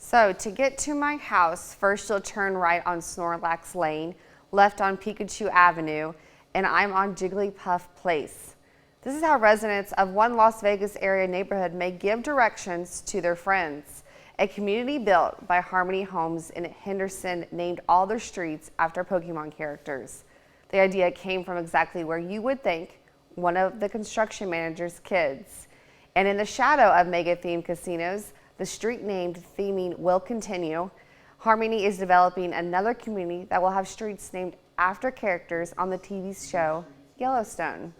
So to get to my house, first you'll turn right on Snorlax Lane, left on Pikachu Avenue, and I'm on Jigglypuff Place. This is how residents of one Las Vegas area neighborhood may give directions to their friends. A community built by Harmony Homes in Henderson named all their streets after Pokemon characters. The idea came from exactly where you would think, one of the construction manager's kids. And in the shadow of mega-themed casinos, the street-named theming will continue. Harmony is developing another community that will have streets named after characters on the TV show Yellowstone.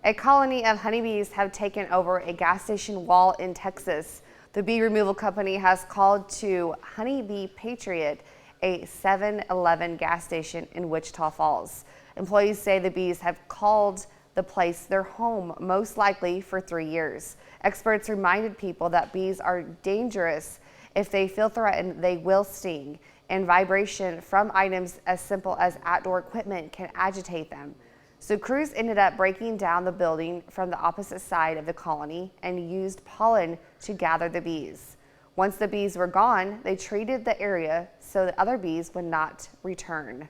A colony of honeybees have taken over a gas station wall in Texas. The bee removal company has called to Honeybee Patriot, a 7-Eleven gas station in Wichita Falls. Employees say the bees have called the place their home, most likely for 3 years. Experts reminded people that bees are dangerous. If they feel threatened, they will sting, and vibration from items as simple as outdoor equipment can agitate them. So crews ended up breaking down the building from the opposite side of the colony and used pollen to gather the bees. Once the bees were gone, they treated the area so that other bees would not return.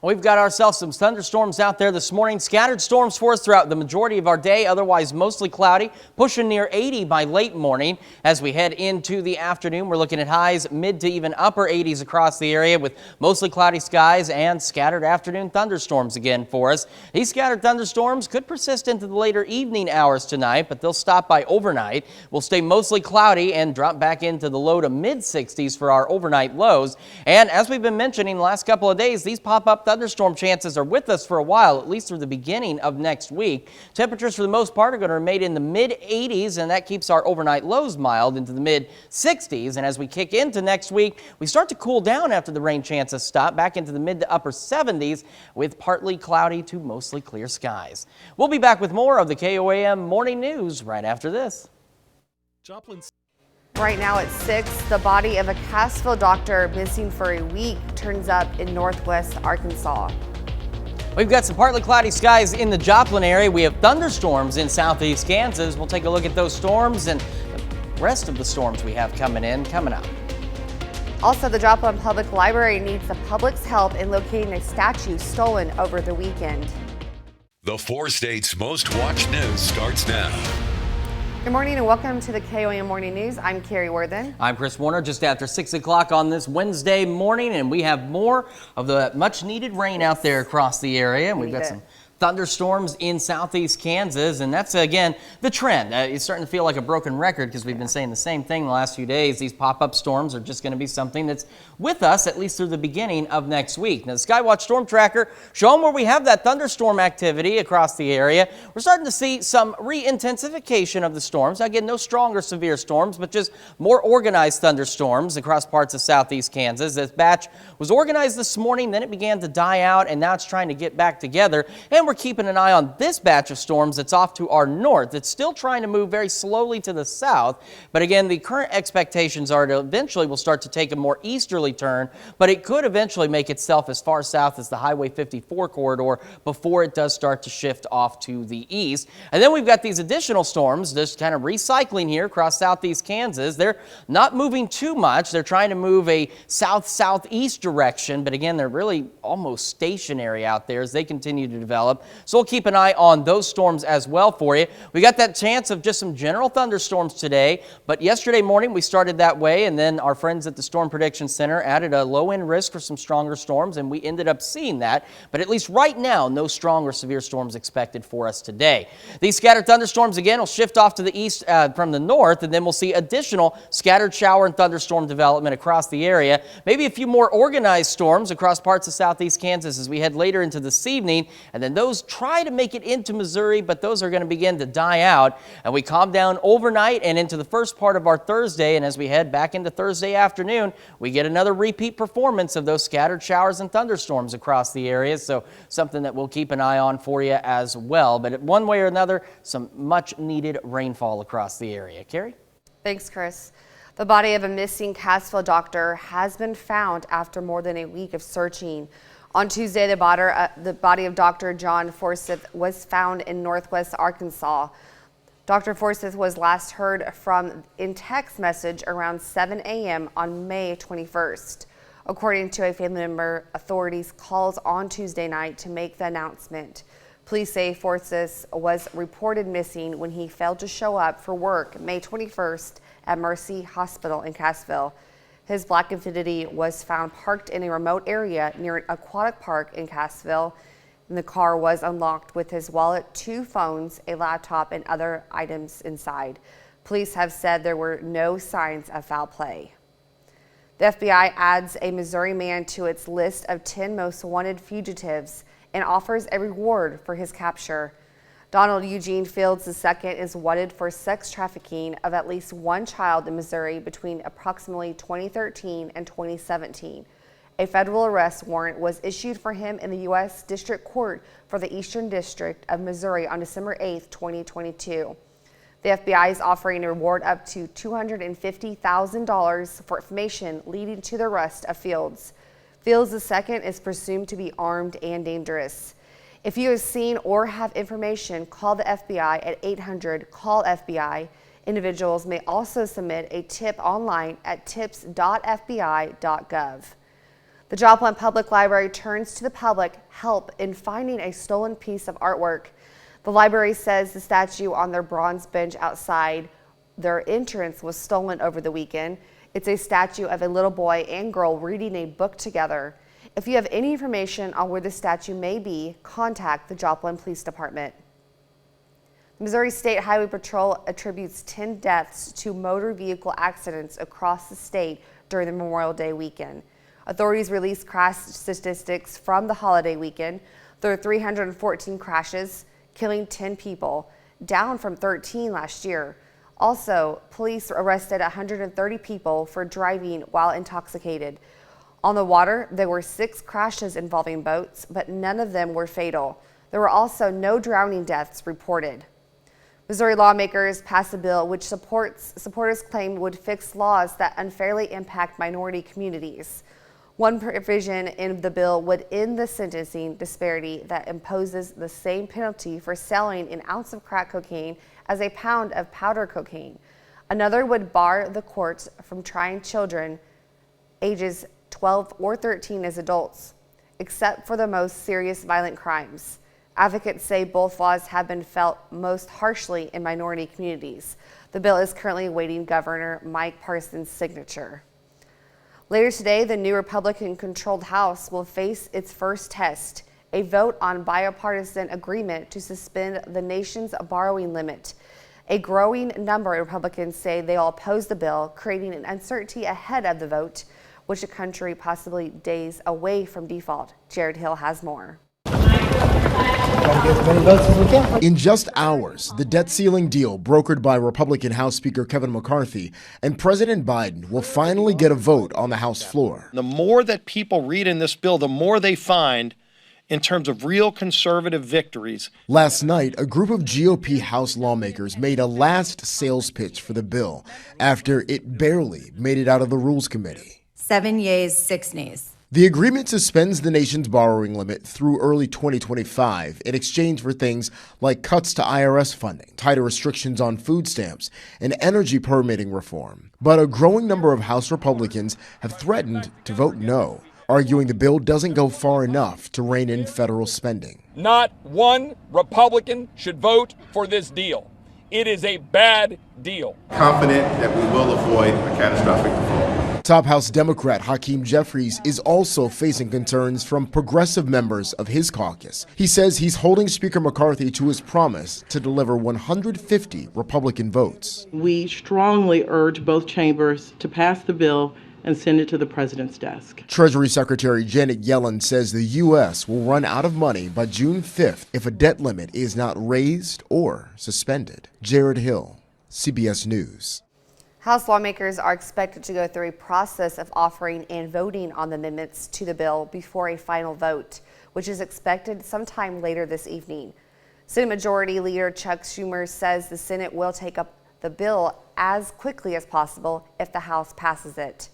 We've got ourselves some thunderstorms out there this morning. Scattered storms for us throughout the majority of our day, otherwise mostly cloudy, pushing near 80 by late morning. As we head into the afternoon, we're looking at highs mid to even upper 80s across the area with mostly cloudy skies and scattered afternoon thunderstorms again for us. These scattered thunderstorms could persist into the later evening hours tonight, but they'll stop by overnight. We'll stay mostly cloudy and drop back into the low to mid 60s for our overnight lows. And as we've been mentioning the last couple of days, these pop-up thunderstorm chances are with us for a while, at least through the beginning of next week. Temperatures for the most part are going to remain in the mid 80s, and that keeps our overnight lows mild into the mid 60s. And as we kick into next week, we start to cool down after the rain chances stop back into the mid to upper 70s with partly cloudy to mostly clear skies. We'll be back with more of the KOAM morning news right after this. Right now at 6, the body of a Cassville doctor missing for a week turns up in northwest Arkansas. We've got some partly cloudy skies in the Joplin area. We have thunderstorms in southeast Kansas. We'll take a look at those storms and the rest of the storms we have coming up. Also, the Joplin Public Library needs the public's help in locating a statue stolen over the weekend. The 4 states' most watched news starts now. Good morning and welcome to the KOAM Morning News. I'm Carrie Worthen. I'm Chris Warner, just after 6 o'clock on this Wednesday morning, and we have more of the much needed rain out there across the area. And we've got some thunderstorms in southeast Kansas, and that's again the trend. It's starting to feel like a broken record because we've been saying the same thing the last few days. These pop-up storms are just going to be something that's with us at least through the beginning of next week. Now, the Skywatch Storm Tracker showing where we have that thunderstorm activity across the area. We're starting to see some re-intensification of the storms. Again, no stronger severe storms, but just more organized thunderstorms across parts of southeast Kansas. This batch was organized this morning, then it began to die out, and now it's trying to get back together. And we're keeping an eye on this batch of storms that's off to our north. It's still trying to move very slowly to the south, but again, the current expectations are to eventually will start to take a more easterly turn, but it could eventually make itself as far south as the Highway 54 corridor before it does start to shift off to the east. And then we've got these additional storms just kind of recycling here across southeast Kansas. They're not moving too much. They're trying to move a south-southeast direction, but again, they're really almost stationary out there as they continue to develop. So we'll keep an eye on those storms as well for you. We got that chance of just some general thunderstorms today, but yesterday morning we started that way, and then our friends at the Storm Prediction Center added a low-end risk for some stronger storms, and we ended up seeing that. But at least right now, no strong or severe storms expected for us today. These scattered thunderstorms again will shift off to the east from the north, and then we'll see additional scattered shower and thunderstorm development across the area. Maybe a few more organized storms across parts of southeast Kansas as we head later into this evening, and then those try to make it into Missouri, but those are going to begin to die out. And we calm down overnight and into the first part of our Thursday. And as we head back into Thursday afternoon, we get another repeat performance of those scattered showers and thunderstorms across the area. So something that we'll keep an eye on for you as well. But one way or another, some much needed rainfall across the area. Carrie? Thanks, Chris. The body of a missing Cassville doctor has been found after more than a week of searching. On Tuesday, the body of Dr. John Forsyth was found in northwest Arkansas. Dr. Forsyth was last heard from in text message around 7 a.m. on May 21st. According to a family member, authorities called on Tuesday night to make the announcement. Police say Forsyth was reported missing when he failed to show up for work May 21st at Mercy Hospital in Cassville. His black Infiniti was found parked in a remote area near an aquatic park in Cassville, and the car was unlocked with his wallet, 2 phones, a laptop, and other items inside. Police have said there were no signs of foul play. The FBI adds a Missouri man to its list of 10 most wanted fugitives and offers a reward for his capture. Donald Eugene Fields II is wanted for sex trafficking of at least one child in Missouri between approximately 2013 and 2017. A federal arrest warrant was issued for him in the U.S. District Court for the Eastern District of Missouri on December 8, 2022. The FBI is offering a reward up to $250,000 for information leading to the arrest of Fields. Fields II is presumed to be armed and dangerous. If you have seen or have information, call the FBI at 800-CALL-FBI. Individuals may also submit a tip online at tips.fbi.gov. The Joplin Public Library turns to the public help in finding a stolen piece of artwork. The library says the statue on their bronze bench outside their entrance was stolen over the weekend. It's a statue of a little boy and girl reading a book together. If you have any information on where the statue may be, contact the Joplin Police Department. Missouri State Highway Patrol attributes 10 deaths to motor vehicle accidents across the state during the Memorial Day weekend. Authorities released crash statistics from the holiday weekend. There were 314 crashes, killing 10 people, down from 13 last year. Also, police arrested 130 people for driving while intoxicated. On the water, there were 6 crashes involving boats, but none of them were fatal. There were also no drowning deaths reported. Missouri lawmakers passed a bill which supporters claim would fix laws that unfairly impact minority communities. One provision in the bill would end the sentencing disparity that imposes the same penalty for selling an ounce of crack cocaine as a pound of powder cocaine. Another would bar the courts from trying children ages 12 or 13 as adults, except for the most serious violent crimes. Advocates say both laws have been felt most harshly in minority communities. The bill is currently awaiting Governor Mike Parson's signature. Later today, the new Republican-controlled House will face its first test, a vote on bipartisan agreement to suspend the nation's borrowing limit. A growing number of Republicans say they will oppose the bill, creating an uncertainty ahead of the vote, which the country possibly days away from default. Jared Hill has more. In just hours, the debt ceiling deal brokered by Republican House Speaker Kevin McCarthy and President Biden will finally get a vote on the House floor. The more that people read in this bill, the more they find in terms of real conservative victories. Last night, a group of GOP House lawmakers made a last sales pitch for the bill after it barely made it out of the Rules Committee. 7 yeas, 6 nays. The agreement suspends the nation's borrowing limit through early 2025 in exchange for things like cuts to IRS funding, tighter restrictions on food stamps, and energy permitting reform. But a growing number of House Republicans have threatened to vote no, arguing the bill doesn't go far enough to rein in federal spending. Not one Republican should vote for this deal. It is a bad deal. Confident that we will avoid a catastrophic default. Top House Democrat Hakeem Jeffries is also facing concerns from progressive members of his caucus. He says he's holding Speaker McCarthy to his promise to deliver 150 Republican votes. We strongly urge both chambers to pass the bill and send it to the president's desk. Treasury Secretary Janet Yellen says the U.S. will run out of money by June 5th if a debt limit is not raised or suspended. Jared Hill, CBS News. House lawmakers are expected to go through a process of offering and voting on the amendments to the bill before a final vote, which is expected sometime later this evening. Senate Majority Leader Chuck Schumer says the Senate will take up the bill as quickly as possible if the House passes it.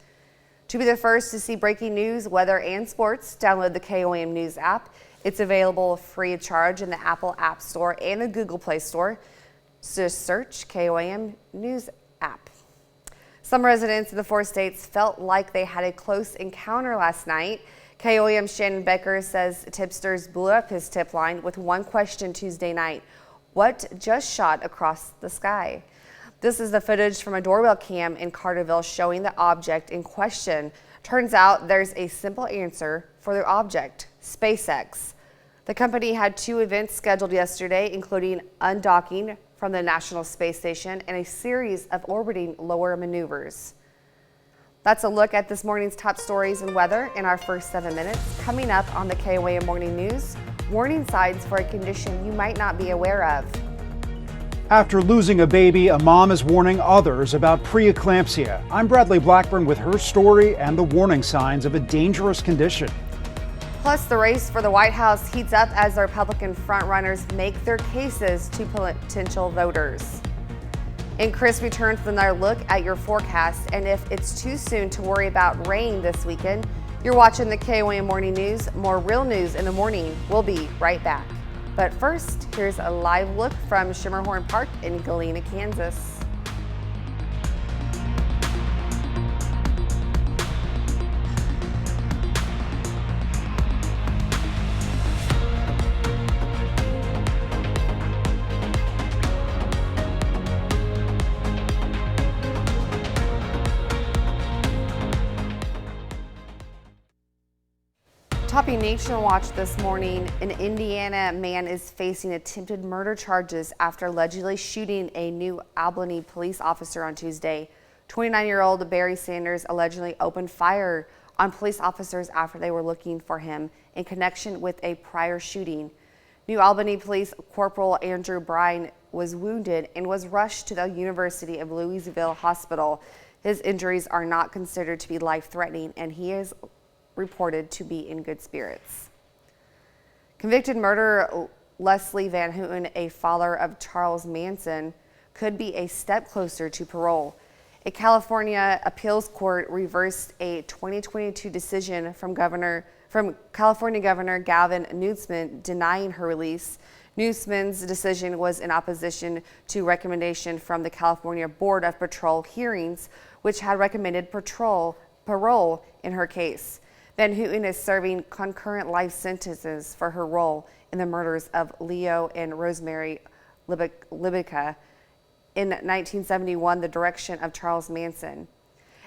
To be the first to see breaking news, weather, and sports, download the KOAM News app. It's available free of charge in the Apple App Store and the Google Play Store. Just search KOAM News app. Some residents of the 4 states felt like they had a close encounter last night. KOAM's Shannon Becker says tipsters blew up his tip line with one question Tuesday night: what just shot across the sky? This is the footage from a doorbell cam in Carterville showing the object in question. Turns out there's a simple answer for the object: SpaceX. The company had 2 events scheduled yesterday, including undocking from the National Space Station and a series of orbiting lower maneuvers. That's a look at this morning's top stories and weather in our first 7 minutes. Coming up on the KOAM Morning News, warning signs for a condition you might not be aware of. After losing a baby, a mom is warning others about preeclampsia. I'm Bradley Blackburn with her story and the warning signs of a dangerous condition. Plus, the race for the White House heats up as the Republican frontrunners make their cases to potential voters. And Chris returns with another look at your forecast, and if it's too soon to worry about rain this weekend, you're watching the KOAM Morning News. More real news in the morning. We'll be right back. But first, here's a live look from Schimmerhorn Park in Galena, Kansas. Topping Nation Watch this morning, an Indiana man is facing attempted murder charges after allegedly shooting a New Albany police officer on Tuesday. 29-year-old Barry Sanders allegedly opened fire on police officers after they were looking for him in connection with a prior shooting. New Albany Police Corporal Andrew Brine was wounded and was rushed to the University of Louisville Hospital. His injuries are not considered to be life-threatening, and he is reported to be in good spirits. Convicted murderer Leslie Van Houten, a father of Charles Manson, could be a step closer to parole. A California appeals court reversed a 2022 decision from California Governor Gavin Newsom denying her release. Newsom's decision was in opposition to recommendation from the California Board of Patrol Hearings, which had recommended parole in her case. Van Houten is serving concurrent life sentences for her role in the murders of Leo and Rosemary Libica in 1971, the direction of Charles Manson.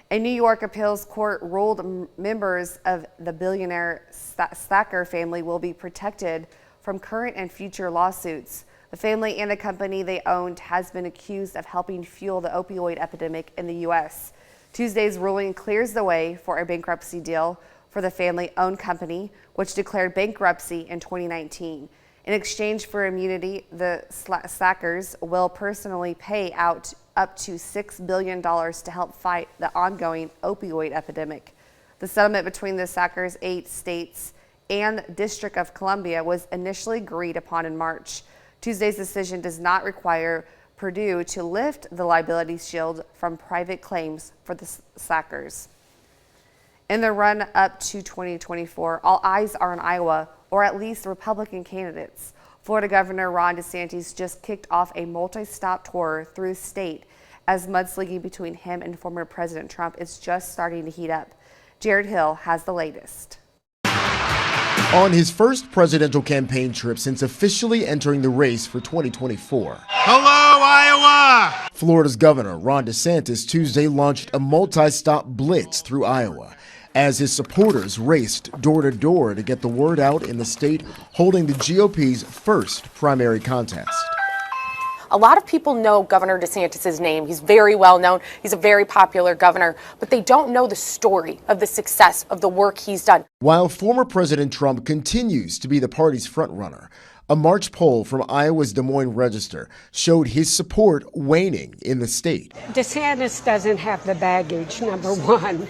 A New York appeals court ruled members of the billionaire Sacker family will be protected from current and future lawsuits. The family and the company they owned has been accused of helping fuel the opioid epidemic in the U.S. Tuesday's ruling clears the way for a bankruptcy deal for the family-owned company, which declared bankruptcy in 2019. In exchange for immunity, the Sackers will personally pay out up to $6 billion to help fight the ongoing opioid epidemic. The settlement between the Sackers' 8 states and District of Columbia was initially agreed upon in March. Tuesday's decision does not require Purdue to lift the liability shield from private claims for the Sackers. In the run-up to 2024, all eyes are on Iowa, or at least Republican candidates. Florida Governor Ron DeSantis just kicked off a multi-stop tour through the state as mudslinging between him and former President Trump is just starting to heat up. Jared Hill has the latest. On his first presidential campaign trip since officially entering the race for 2024. Hello, Iowa! Florida's Governor Ron DeSantis Tuesday launched a multi-stop blitz through Iowa as his supporters raced door to door to get the word out in the state holding the GOP's first primary contest. A lot of people know Governor DeSantis' name. He's very well known. He's a very popular governor, but they don't know the story of the success of the work he's done. While former President Trump continues to be the party's frontrunner, a March poll from Iowa's Des Moines Register showed his support waning in the state. DeSantis doesn't have the baggage, number one.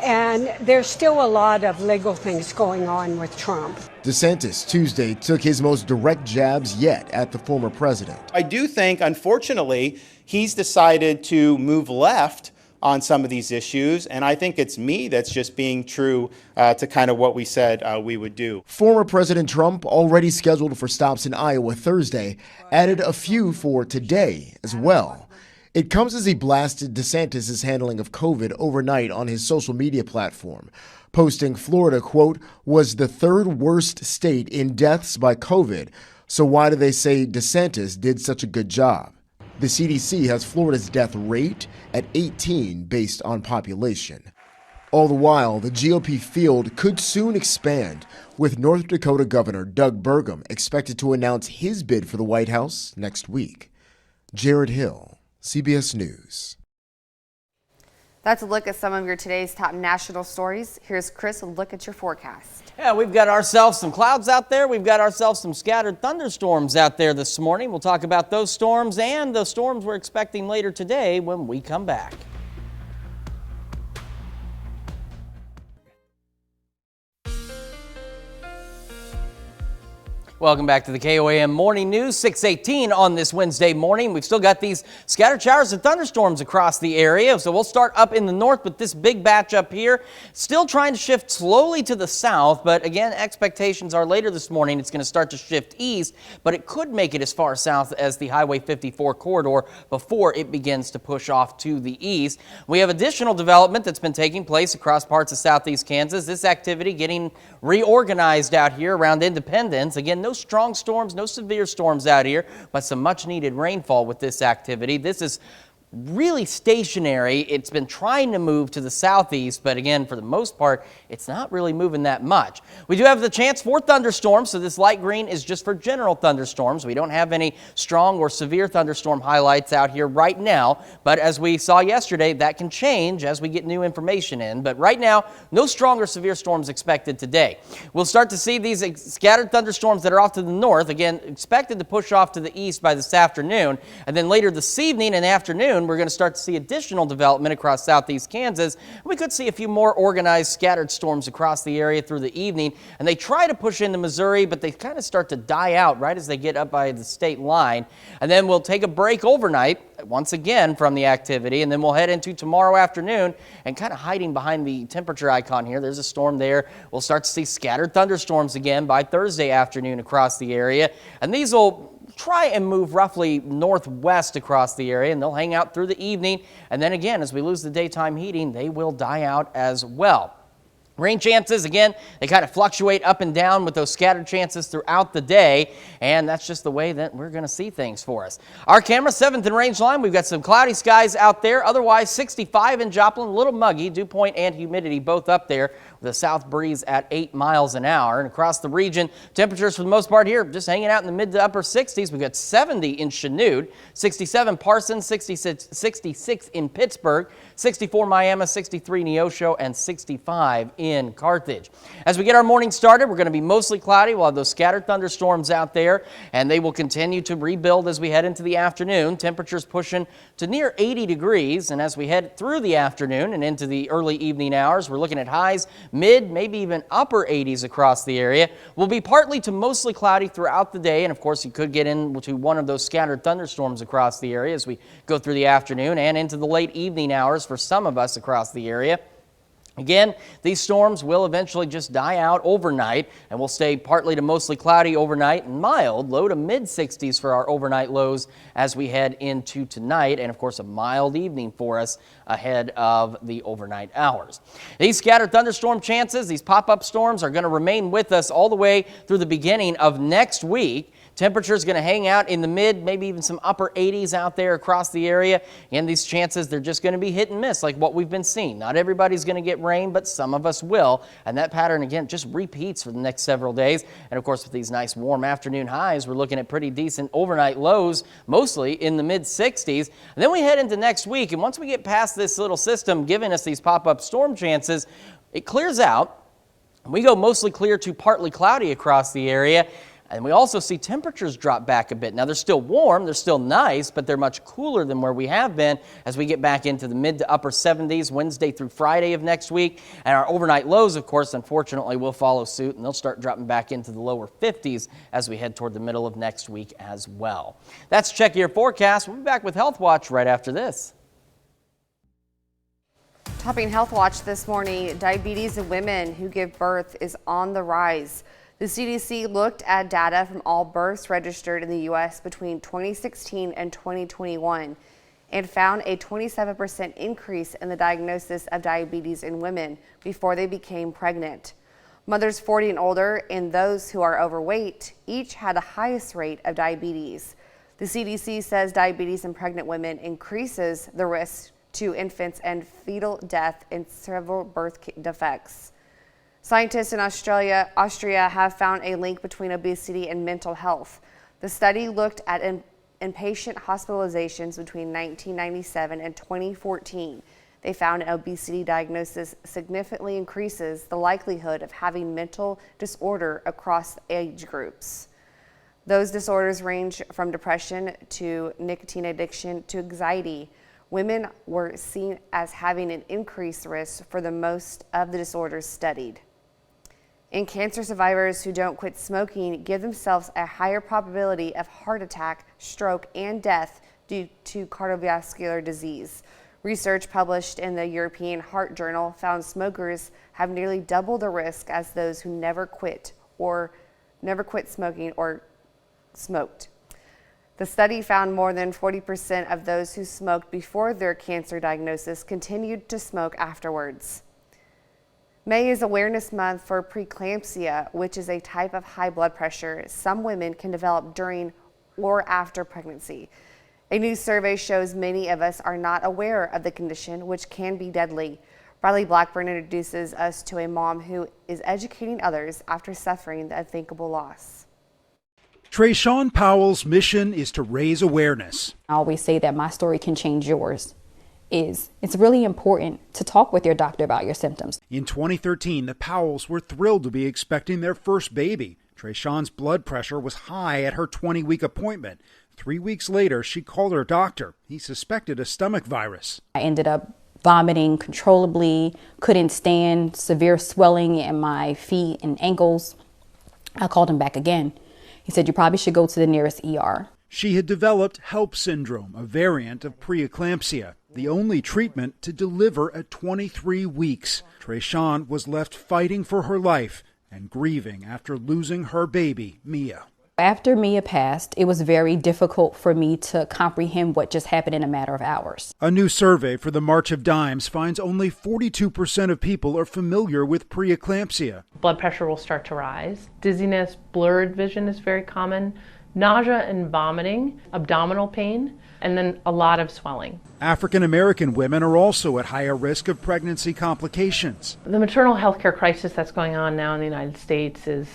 And there's still a lot of legal things going on with Trump. DeSantis Tuesday took his most direct jabs yet at the former president. I do think, unfortunately, he's decided to move left on some of these issues, and I think it's me that's just being true to kind of what we said we would do. Former President Trump, already scheduled for stops in Iowa Thursday, added a few for today as well. It comes as he blasted DeSantis' handling of COVID overnight on his social media platform, posting Florida, quote, was the third worst state in deaths by COVID, so why do they say DeSantis did such a good job? The CDC has Florida's death rate at 18 based on population. All the while, the GOP field could soon expand, with North Dakota Governor Doug Burgum expected to announce his bid for the White House next week. Jared Hill, CBS News. That's a look at some of your today's top national stories. Here's Chris with a look at your forecast. Yeah, we've got ourselves some clouds out there. We've got ourselves some scattered thunderstorms out there this morning. We'll talk about those storms and the storms we're expecting later today when we come back. Welcome back to the KOAM Morning News, 6:18 on this Wednesday morning. We've still got these scattered showers and thunderstorms across the area. So we'll start up in the north with this big batch up here. Still trying to shift slowly to the south, but again, expectations are later this morning it's going to start to shift east, but it could make it as far south as the Highway 54 corridor before it begins to push off to the east. We have additional development that's been taking place across parts of southeast Kansas. This activity getting reorganized out here around Independence. Again, no strong storms, no severe storms out here, but some much needed rainfall with this activity. This is really stationary. It's been trying to move to the southeast, but again, for the most part, it's not really moving that much. We do have the chance for thunderstorms, so this light green is just for general thunderstorms. We don't have any strong or severe thunderstorm highlights out here right now, but as we saw yesterday, that can change as we get new information in. But right now, no strong or severe storms expected today. We'll start to see these scattered thunderstorms that are off to the north, again, expected to push off to the east by this afternoon, and then later this evening and afternoon, we're going to start to see additional development across southeast Kansas. We could see a few more organized scattered storms across the area through the evening, and they try to push into Missouri, but they kind of start to die out right as they get up by the state line. And then we'll take a break overnight once again from the activity, and then we'll head into tomorrow afternoon and kind of hiding behind the temperature icon here. There's a storm there. We'll start to see scattered thunderstorms again by Thursday afternoon across the area, and these will try and move roughly northwest across the area, and they'll hang out through the evening. And then again, as we lose the daytime heating, they will die out as well. Rain chances, again, they kind of fluctuate up and down with those scattered chances throughout the day, and that's just the way that we're going to see things for us. Our camera, 7th and range line, we've got some cloudy skies out there. Otherwise, 65 in Joplin, a little muggy, dew point and humidity both up there with a south breeze at 8 miles an hour. And across the region, temperatures for the most part here just hanging out in the mid to upper 60s. We've got 70 in Chanute, 67 Parsons, 66 in Pittsburgh, 64 Miami, 63 Neosho, and 65 in Carthage. As we get our morning started, we're going to be mostly cloudy. We'll have those scattered thunderstorms out there, and they will continue to rebuild as we head into the afternoon. Temperatures pushing to near 80 degrees, and as we head through the afternoon and into the early evening hours, we're looking at highs mid, maybe even upper 80s across the area. Will be partly to mostly cloudy throughout the day, and of course you could get into one of those scattered thunderstorms across the area as we go through the afternoon and into the late evening hours for some of us across the area. Again, these storms will eventually just die out overnight, and will stay partly to mostly cloudy overnight and mild, low to mid 60s for our overnight lows as we head into tonight, and of course a mild evening for us ahead of the overnight hours. These scattered thunderstorm chances, these pop-up storms, are going to remain with us all the way through the beginning of next week. Temperatures going to hang out in the mid, maybe even some upper 80s out there across the area. And these chances, they're just going to be hit and miss like what we've been seeing. Not everybody's going to get rain, but some of us will. And that pattern, again, just repeats for the next several days. And of course, with these nice warm afternoon highs, we're looking at pretty decent overnight lows, mostly in the mid 60s. And then we head into next week. And once we get past this little system giving us these pop-up storm chances, it clears out. We go mostly clear to partly cloudy across the area. And we also see temperatures drop back a bit. Now, they're still warm, they're still nice, but they're much cooler than where we have been as we get back into the mid to upper 70s Wednesday through Friday of next week. And our overnight lows, of course, unfortunately, will follow suit, and they'll start dropping back into the lower 50s as we head toward the middle of next week as well. That's Check Your Forecast. We'll be back with Health Watch right after this. Topping Health Watch this morning, diabetes in women who give birth is on the rise. The CDC looked at data from all births registered in the U.S. between 2016 and 2021 and found a 27% increase in the diagnosis of diabetes in women before they became pregnant. Mothers 40 and older and those who are overweight each had the highest rate of diabetes. The CDC says diabetes in pregnant women increases the risk to infants and fetal death and several birth defects. Scientists in Austria have found a link between obesity and mental health. The study looked at inpatient hospitalizations between 1997 and 2014 They found an obesity diagnosis significantly increases the likelihood of having mental disorder across age groups. Those disorders range from depression to nicotine addiction to anxiety. Women were seen as having an increased risk for the most of the disorders studied. And cancer survivors who don't quit smoking give themselves a higher probability of heart attack, stroke, and death due to cardiovascular disease. Research published in the European Heart Journal found smokers have nearly double the risk as those who never quit smoking or smoked. The study found more than 40% of those who smoked before their cancer diagnosis continued to smoke afterwards. May is Awareness Month for preeclampsia, which is a type of high blood pressure some women can develop during or after pregnancy. A new survey shows many of us are not aware of the condition, which can be deadly. Bradley Blackburn introduces us to a mom who is educating others after suffering the unthinkable loss. Trayshawn Powell's mission is to raise awareness. I always say that my story can change yours. It's really important to talk with your doctor about your symptoms. In 2013, the Powells were thrilled to be expecting their first baby. Trayshawn's blood pressure was high at her 20-week appointment. 3 weeks later, she called her doctor. He suspected a stomach virus. I ended up vomiting controllably, couldn't stand, severe swelling in my feet and ankles. I called him back again. He said, you probably should go to the nearest ER. She had developed HELP syndrome, a variant of preeclampsia, the only treatment to deliver at 23 weeks. Trayshawn was left fighting for her life and grieving after losing her baby, Mia. After Mia passed, it was very difficult for me to comprehend what just happened in a matter of hours. A new survey for the March of Dimes finds only 42% of people are familiar with preeclampsia. Blood pressure will start to rise. Dizziness, blurred vision is very common. Nausea and vomiting, abdominal pain, and then a lot of swelling. African American women are also at higher risk of pregnancy complications. The maternal health care crisis that's going on now in the United States is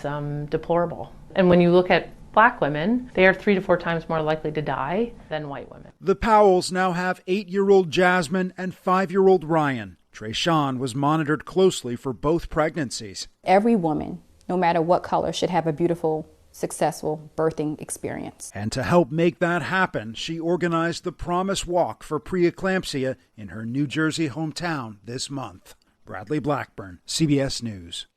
deplorable. And when you look at Black women, they are 3 to 4 times more likely to die than white women. The Powells now have 8-year-old Jasmine and 5-year-old Ryan. Trayshawn was monitored closely for both pregnancies. Every woman, no matter what color, should have a beautiful, successful birthing experience. And to help make that happen, she organized the Promise Walk for preeclampsia in her New Jersey hometown this month. Bradley Blackburn, CBS News.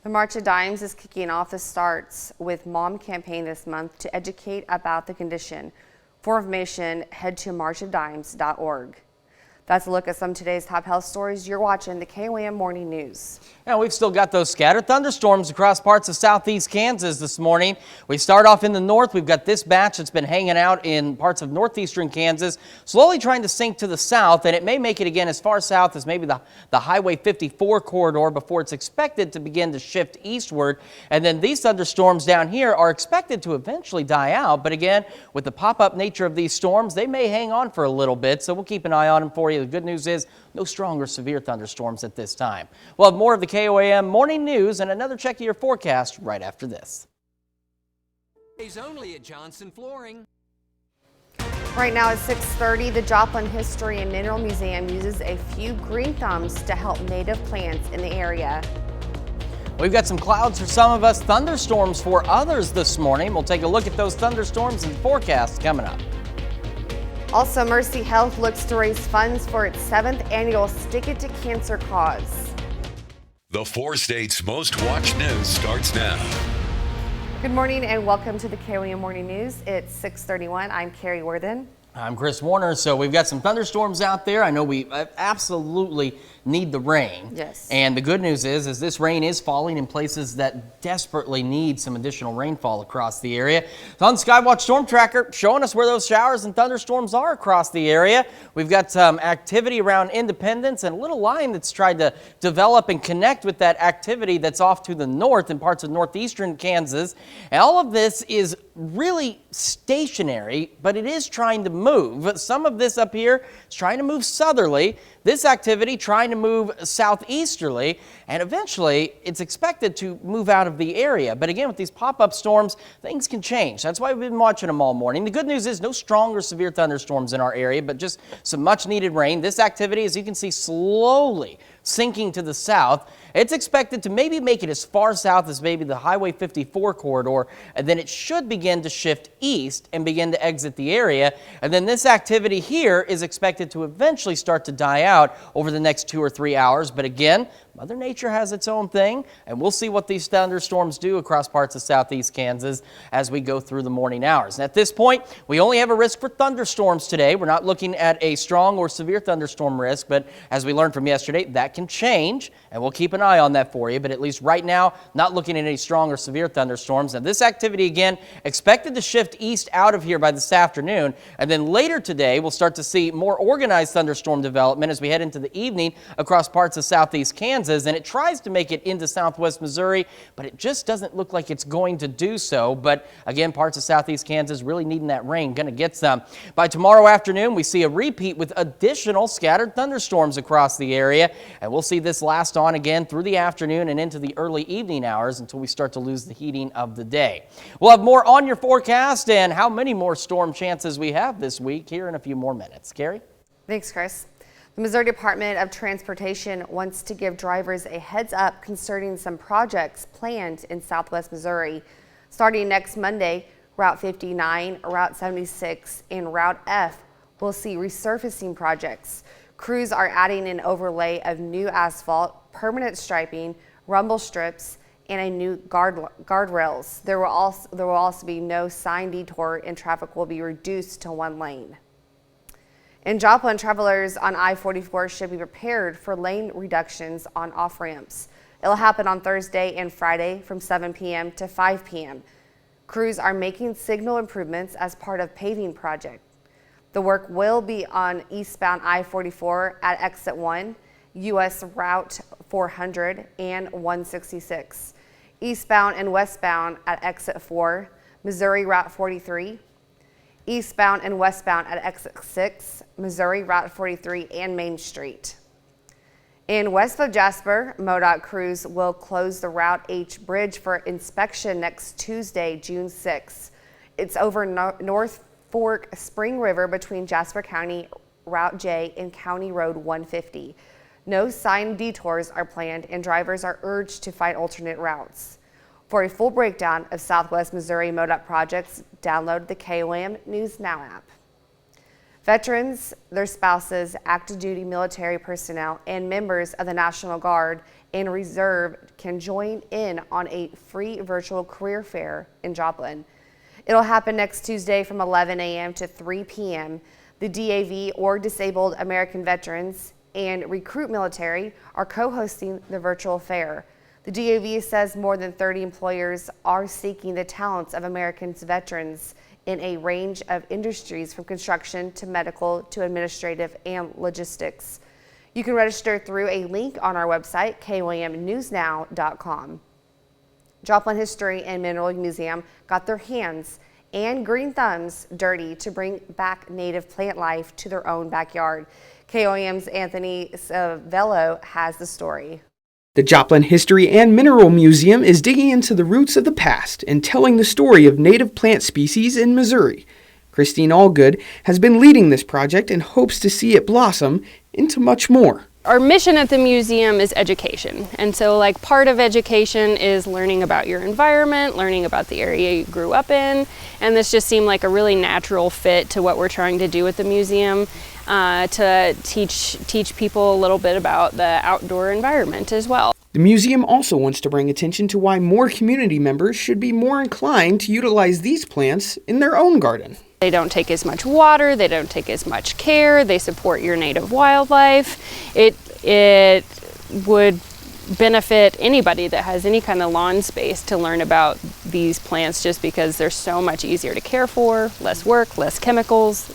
The March of Dimes is kicking off the Starts with Mom campaign this month to educate about the condition. For information, head to marchofdimes.org. That's a look at some of today's top health stories. You're watching the KOAM Morning News. Now, we've still got those scattered thunderstorms across parts of southeast Kansas this morning. We start off in the north. We've got this batch that's been hanging out in parts of northeastern Kansas, slowly trying to sink to the south, and it may make it again as far south as maybe the Highway 54 corridor before it's expected to begin to shift eastward. And then these thunderstorms down here are expected to eventually die out. But again, with the pop-up nature of these storms, they may hang on for a little bit, so we'll keep an eye on them for you. The good news is no strong or severe thunderstorms at this time. We'll have more of the KOAM Morning News and another check of your forecast right after this. Only at Johnson Flooring. Right now at 6:30, the Joplin History and Mineral Museum uses a few green thumbs to help native plants in the area. We've got some clouds for some of us, thunderstorms for others this morning. We'll take a look at those thunderstorms and forecasts coming up. Also, Mercy Health looks to raise funds for its 7th annual Stick It to Cancer cause. The 4 states' most watched news starts now. Good morning and welcome to the KOAM Morning News. It's 6:31. I'm Carrie Worthen. I'm Chris Warner. So we've got some thunderstorms out there. I know we absolutely need the rain. Yes. And the good news is this rain is falling in places that desperately need some additional rainfall across the area. It's on Skywatch Storm Tracker showing us where those showers and thunderstorms are across the area. We've got some activity around Independence and a little line that's tried to develop and connect with that activity that's off to the north in parts of northeastern Kansas. And all of this is really stationary, but it is trying to move move. Some of this up here is trying to move southerly, this activity trying to move southeasterly, and eventually it's expected to move out of the area. But again, with these pop-up storms, things can change. That's why we've been watching them all morning. The good news is no strong or severe thunderstorms in our area, but just some much needed rain. This activity, as you can see, slowly sinking to the south. It's expected to maybe make it as far south as maybe the Highway 54 corridor, and then it should begin to shift east and begin to exit the area. And then this activity here is expected to eventually start to die out over the next 2 or 3 hours. But again, Mother Nature has its own thing, and we'll see what these thunderstorms do across parts of southeast Kansas as we go through the morning hours. And at this point, we only have a risk for thunderstorms today. We're not looking at a strong or severe thunderstorm risk, but as we learned from yesterday, that can change, and we'll keep an eye on that for you. But at least right now, not looking at any strong or severe thunderstorms. And this activity, again, expected to shift east out of here by this afternoon. And then later today, we'll start to see more organized thunderstorm development as we head into the evening across parts of southeast Kansas. And it tries to make it into southwest Missouri, but it just doesn't look like it's going to do so. But again, parts of southeast Kansas really needing that rain, going to get some. By tomorrow afternoon, we see a repeat with additional scattered thunderstorms across the area, and we'll see this last on again through the afternoon and into the early evening hours until we start to lose the heating of the day. We'll have more on your forecast and how many more storm chances we have this week here in a few more minutes. Carrie? Thanks, Chris. The Missouri Department of Transportation wants to give drivers a heads up concerning some projects planned in southwest Missouri. Starting next Monday, Route 59, Route 76, and Route F will see resurfacing projects. Crews are adding an overlay of new asphalt, permanent striping, rumble strips, and a new guardrails. There will also be no sign detour, and traffic will be reduced to 1 lane. In Joplin, travelers on I-44 should be prepared for lane reductions on off-ramps. It'll happen on Thursday and Friday from 7 p.m. to 5 p.m. Crews are making signal improvements as part of paving project. The work will be on eastbound I-44 at Exit 1, U.S. Route 400, and 166. Eastbound and westbound at Exit 4, Missouri Route 43. Eastbound and westbound at Exit 6, Missouri Route 43, and Main Street. In west of Jasper, MoDOT crews will close the Route H bridge for inspection next Tuesday, June 6. It's over North Fork Spring River between Jasper County Route J and County Road 150. No signed detours are planned, and drivers are urged to find alternate routes. For a full breakdown of Southwest Missouri MoDOT projects, download the KOAM News Now app. Veterans, their spouses, active duty military personnel, and members of the National Guard and Reserve can join in on a free virtual career fair in Joplin. It'll happen next Tuesday from 11 a.m. to 3 p.m. The DAV, or Disabled American Veterans, and Recruit Military are co-hosting the virtual fair. The DAV says more than 30 employers are seeking the talents of Americans veterans in a range of industries from construction to medical to administrative and logistics. You can register through a link on our website, KOAMnewsnow.com. Joplin History and Mineral Museum got their hands and green thumbs dirty to bring back native plant life to their own backyard. KOAM's Anthony Savello has the story. The Joplin History and Mineral Museum is digging into the roots of the past and telling the story of native plant species in Missouri. Christine Allgood has been leading this project and hopes to see it blossom into much more. Our mission at the museum is education, and so part of education is learning about your environment, learning about the area you grew up in, and this just seemed like a really natural fit to what we're trying to do at the museum, to teach people a little bit about the outdoor environment as well. The museum also wants to bring attention to why more community members should be more inclined to utilize these plants in their own garden. They don't take as much water, they don't take as much care, they support your native wildlife. It would benefit anybody that has any kind of lawn space to learn about these plants, just because they're so much easier to care for, less work, less chemicals.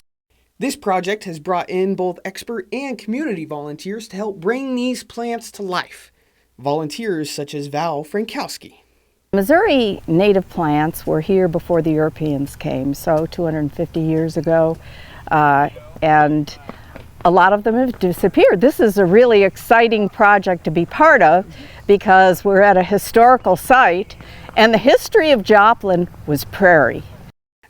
This project has brought in both expert and community volunteers to help bring these plants to life. Volunteers such as Val Frankowski. Missouri native plants were here before the Europeans came, so 250 years ago. and a lot of them have disappeared. This is a really exciting project to be part of because we're at a historical site, and the history of Joplin was prairie.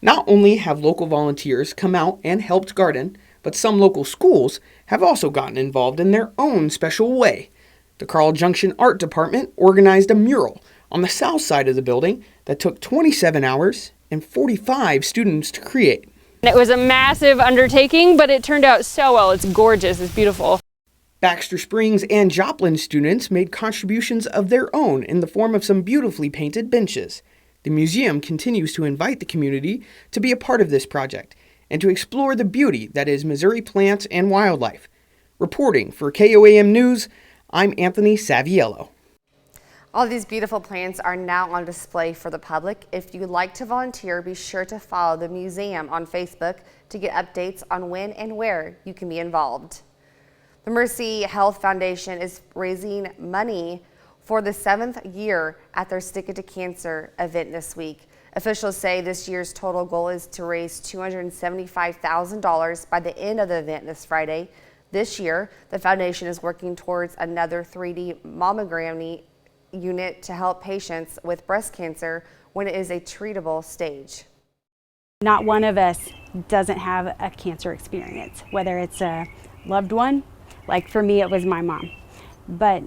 Not only have local volunteers come out and helped garden, but some local schools have also gotten involved in their own special way. The Carl Junction Art Department organized a mural on the south side of the building that took 27 hours and 45 students to create. It was a massive undertaking, but it turned out so well. It's gorgeous, it's beautiful. Baxter Springs and Joplin students made contributions of their own in the form of some beautifully painted benches. The museum continues to invite the community to be a part of this project and to explore the beauty that is Missouri plants and wildlife. Reporting for KOAM News, I'm Anthony Saviello. All these beautiful plants are now on display for the public. If you'd like to volunteer, be sure to follow the museum on Facebook to get updates on when and where you can be involved. The Mercy Health Foundation is raising money for the 7th year at their Stick It to Cancer event this week. Officials say this year's total goal is to raise $275,000 by the end of the event this Friday. This year, the foundation is working towards another 3D mammogram unit to help patients with breast cancer when it is a treatable stage. Not one of us doesn't have a cancer experience, whether it's a loved one, like for me it was my mom, but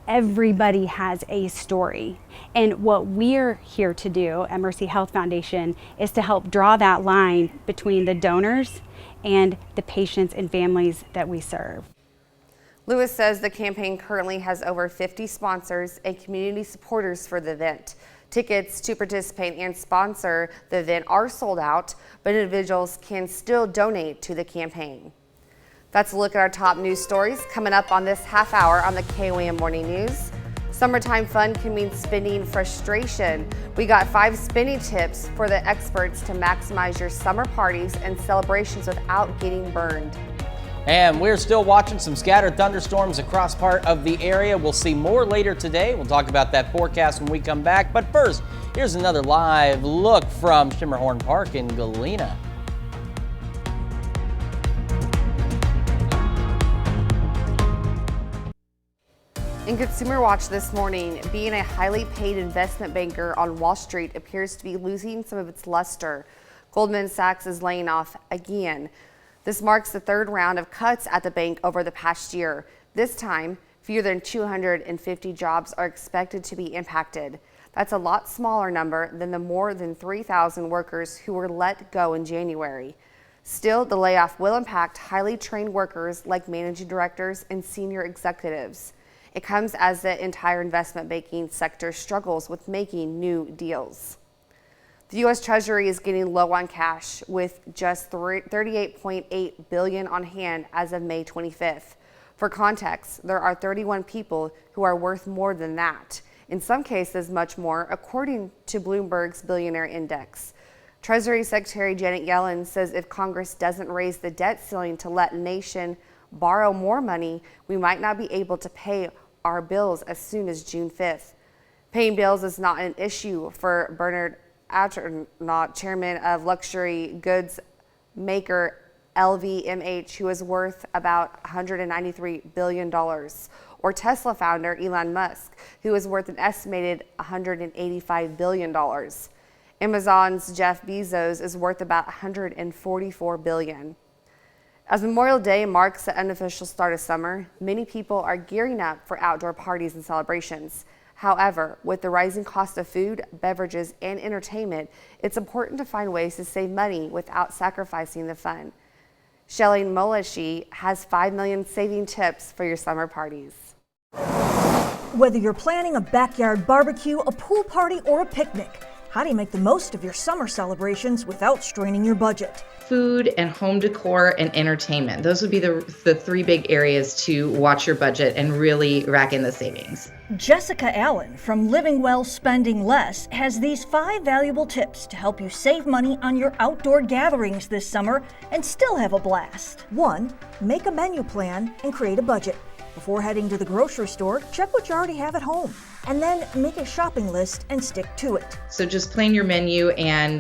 everybody has a story. And what we're here to do at Mercy Health Foundation is to help draw that line between the donors and the patients and families that we serve. Lewis says the campaign currently has over 50 sponsors and community supporters for the event. Tickets to participate and sponsor the event are sold out, but individuals can still donate to the campaign. That's a look at our top news stories coming up on this half hour on the KOAM Morning News. Summertime fun can mean spending frustration. We got 5 spending tips for the experts to maximize your summer parties and celebrations without getting burned. And we're still watching some scattered thunderstorms across part of the area. We'll see more later today. We'll talk about that forecast when we come back. But first, here's another live look from Schimmerhorn Park in Galena. In Consumer Watch this morning, being a highly paid investment banker on Wall Street appears to be losing some of its luster. Goldman Sachs is laying off again. This marks the 3rd round of cuts at the bank over the past year. This time, fewer than 250 jobs are expected to be impacted. That's a lot smaller number than the more than 3,000 workers who were let go in January. Still, the layoff will impact highly trained workers like managing directors and senior executives. It comes as the entire investment banking sector struggles with making new deals. The U.S. Treasury is getting low on cash with just $38.8 billion on hand as of May 25th. For context, there are 31 people who are worth more than that. In some cases, much more, according to Bloomberg's Billionaire Index. Treasury Secretary Janet Yellen says if Congress doesn't raise the debt ceiling to let the nation borrow more money, we might not be able to pay our bills as soon as June 5th. Paying bills is not an issue for Bernard Astronaut, chairman of luxury goods maker LVMH, who is worth about $193 billion, or Tesla founder Elon Musk, who is worth an estimated $185 billion. Amazon's Jeff Bezos is worth about $144 billion. As Memorial Day marks the unofficial start of summer, many people are gearing up for outdoor parties and celebrations. However, with the rising cost of food, beverages, and entertainment, it's important to find ways to save money without sacrificing the fun. Shelly Molashi has 5 million saving tips for your summer parties. Whether you're planning a backyard barbecue, a pool party, or a picnic, how do you make the most of your summer celebrations without straining your budget? Food and home decor and entertainment. Those would be the 3 big areas to watch your budget and really rack in the savings. Jessica Allen from Living Well, Spending Less has these 5 valuable tips to help you save money on your outdoor gatherings this summer and still have a blast. 1. Make a menu plan and create a budget. Before heading to the grocery store, check what you already have at home, and then make a shopping list and stick to it. So just plan your menu and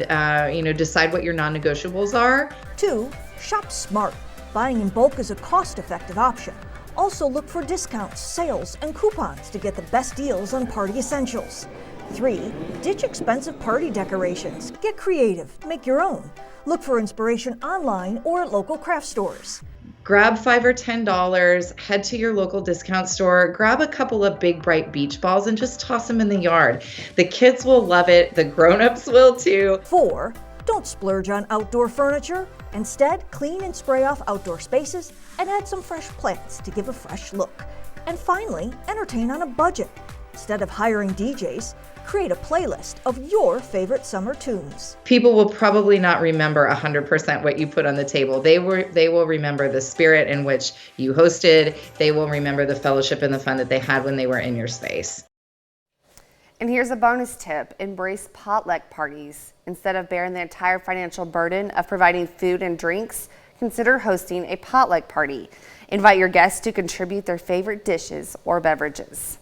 decide what your non-negotiables are. 2. Shop smart. Buying in bulk is a cost-effective option. Also look for discounts, sales, and coupons to get the best deals on party essentials. 3. Ditch expensive party decorations. Get creative. Make your own. Look for inspiration online or at local craft stores. Grab $5 or $10, head to your local discount store, grab a couple of big bright beach balls and just toss them in the yard. The kids will love it, the grown-ups will too. 4. Don't splurge on outdoor furniture. Instead, clean and spray off outdoor spaces and add some fresh plants to give a fresh look. And finally, entertain on a budget. Instead of hiring DJs, create a playlist of your favorite summer tunes. People will probably not remember 100% what you put on the table. They will remember the spirit in which you hosted. They will remember the fellowship and the fun that they had when they were in your space. And here's a bonus tip. Embrace potluck parties. Instead of bearing the entire financial burden of providing food and drinks, consider hosting a potluck party. Invite your guests to contribute their favorite dishes or beverages.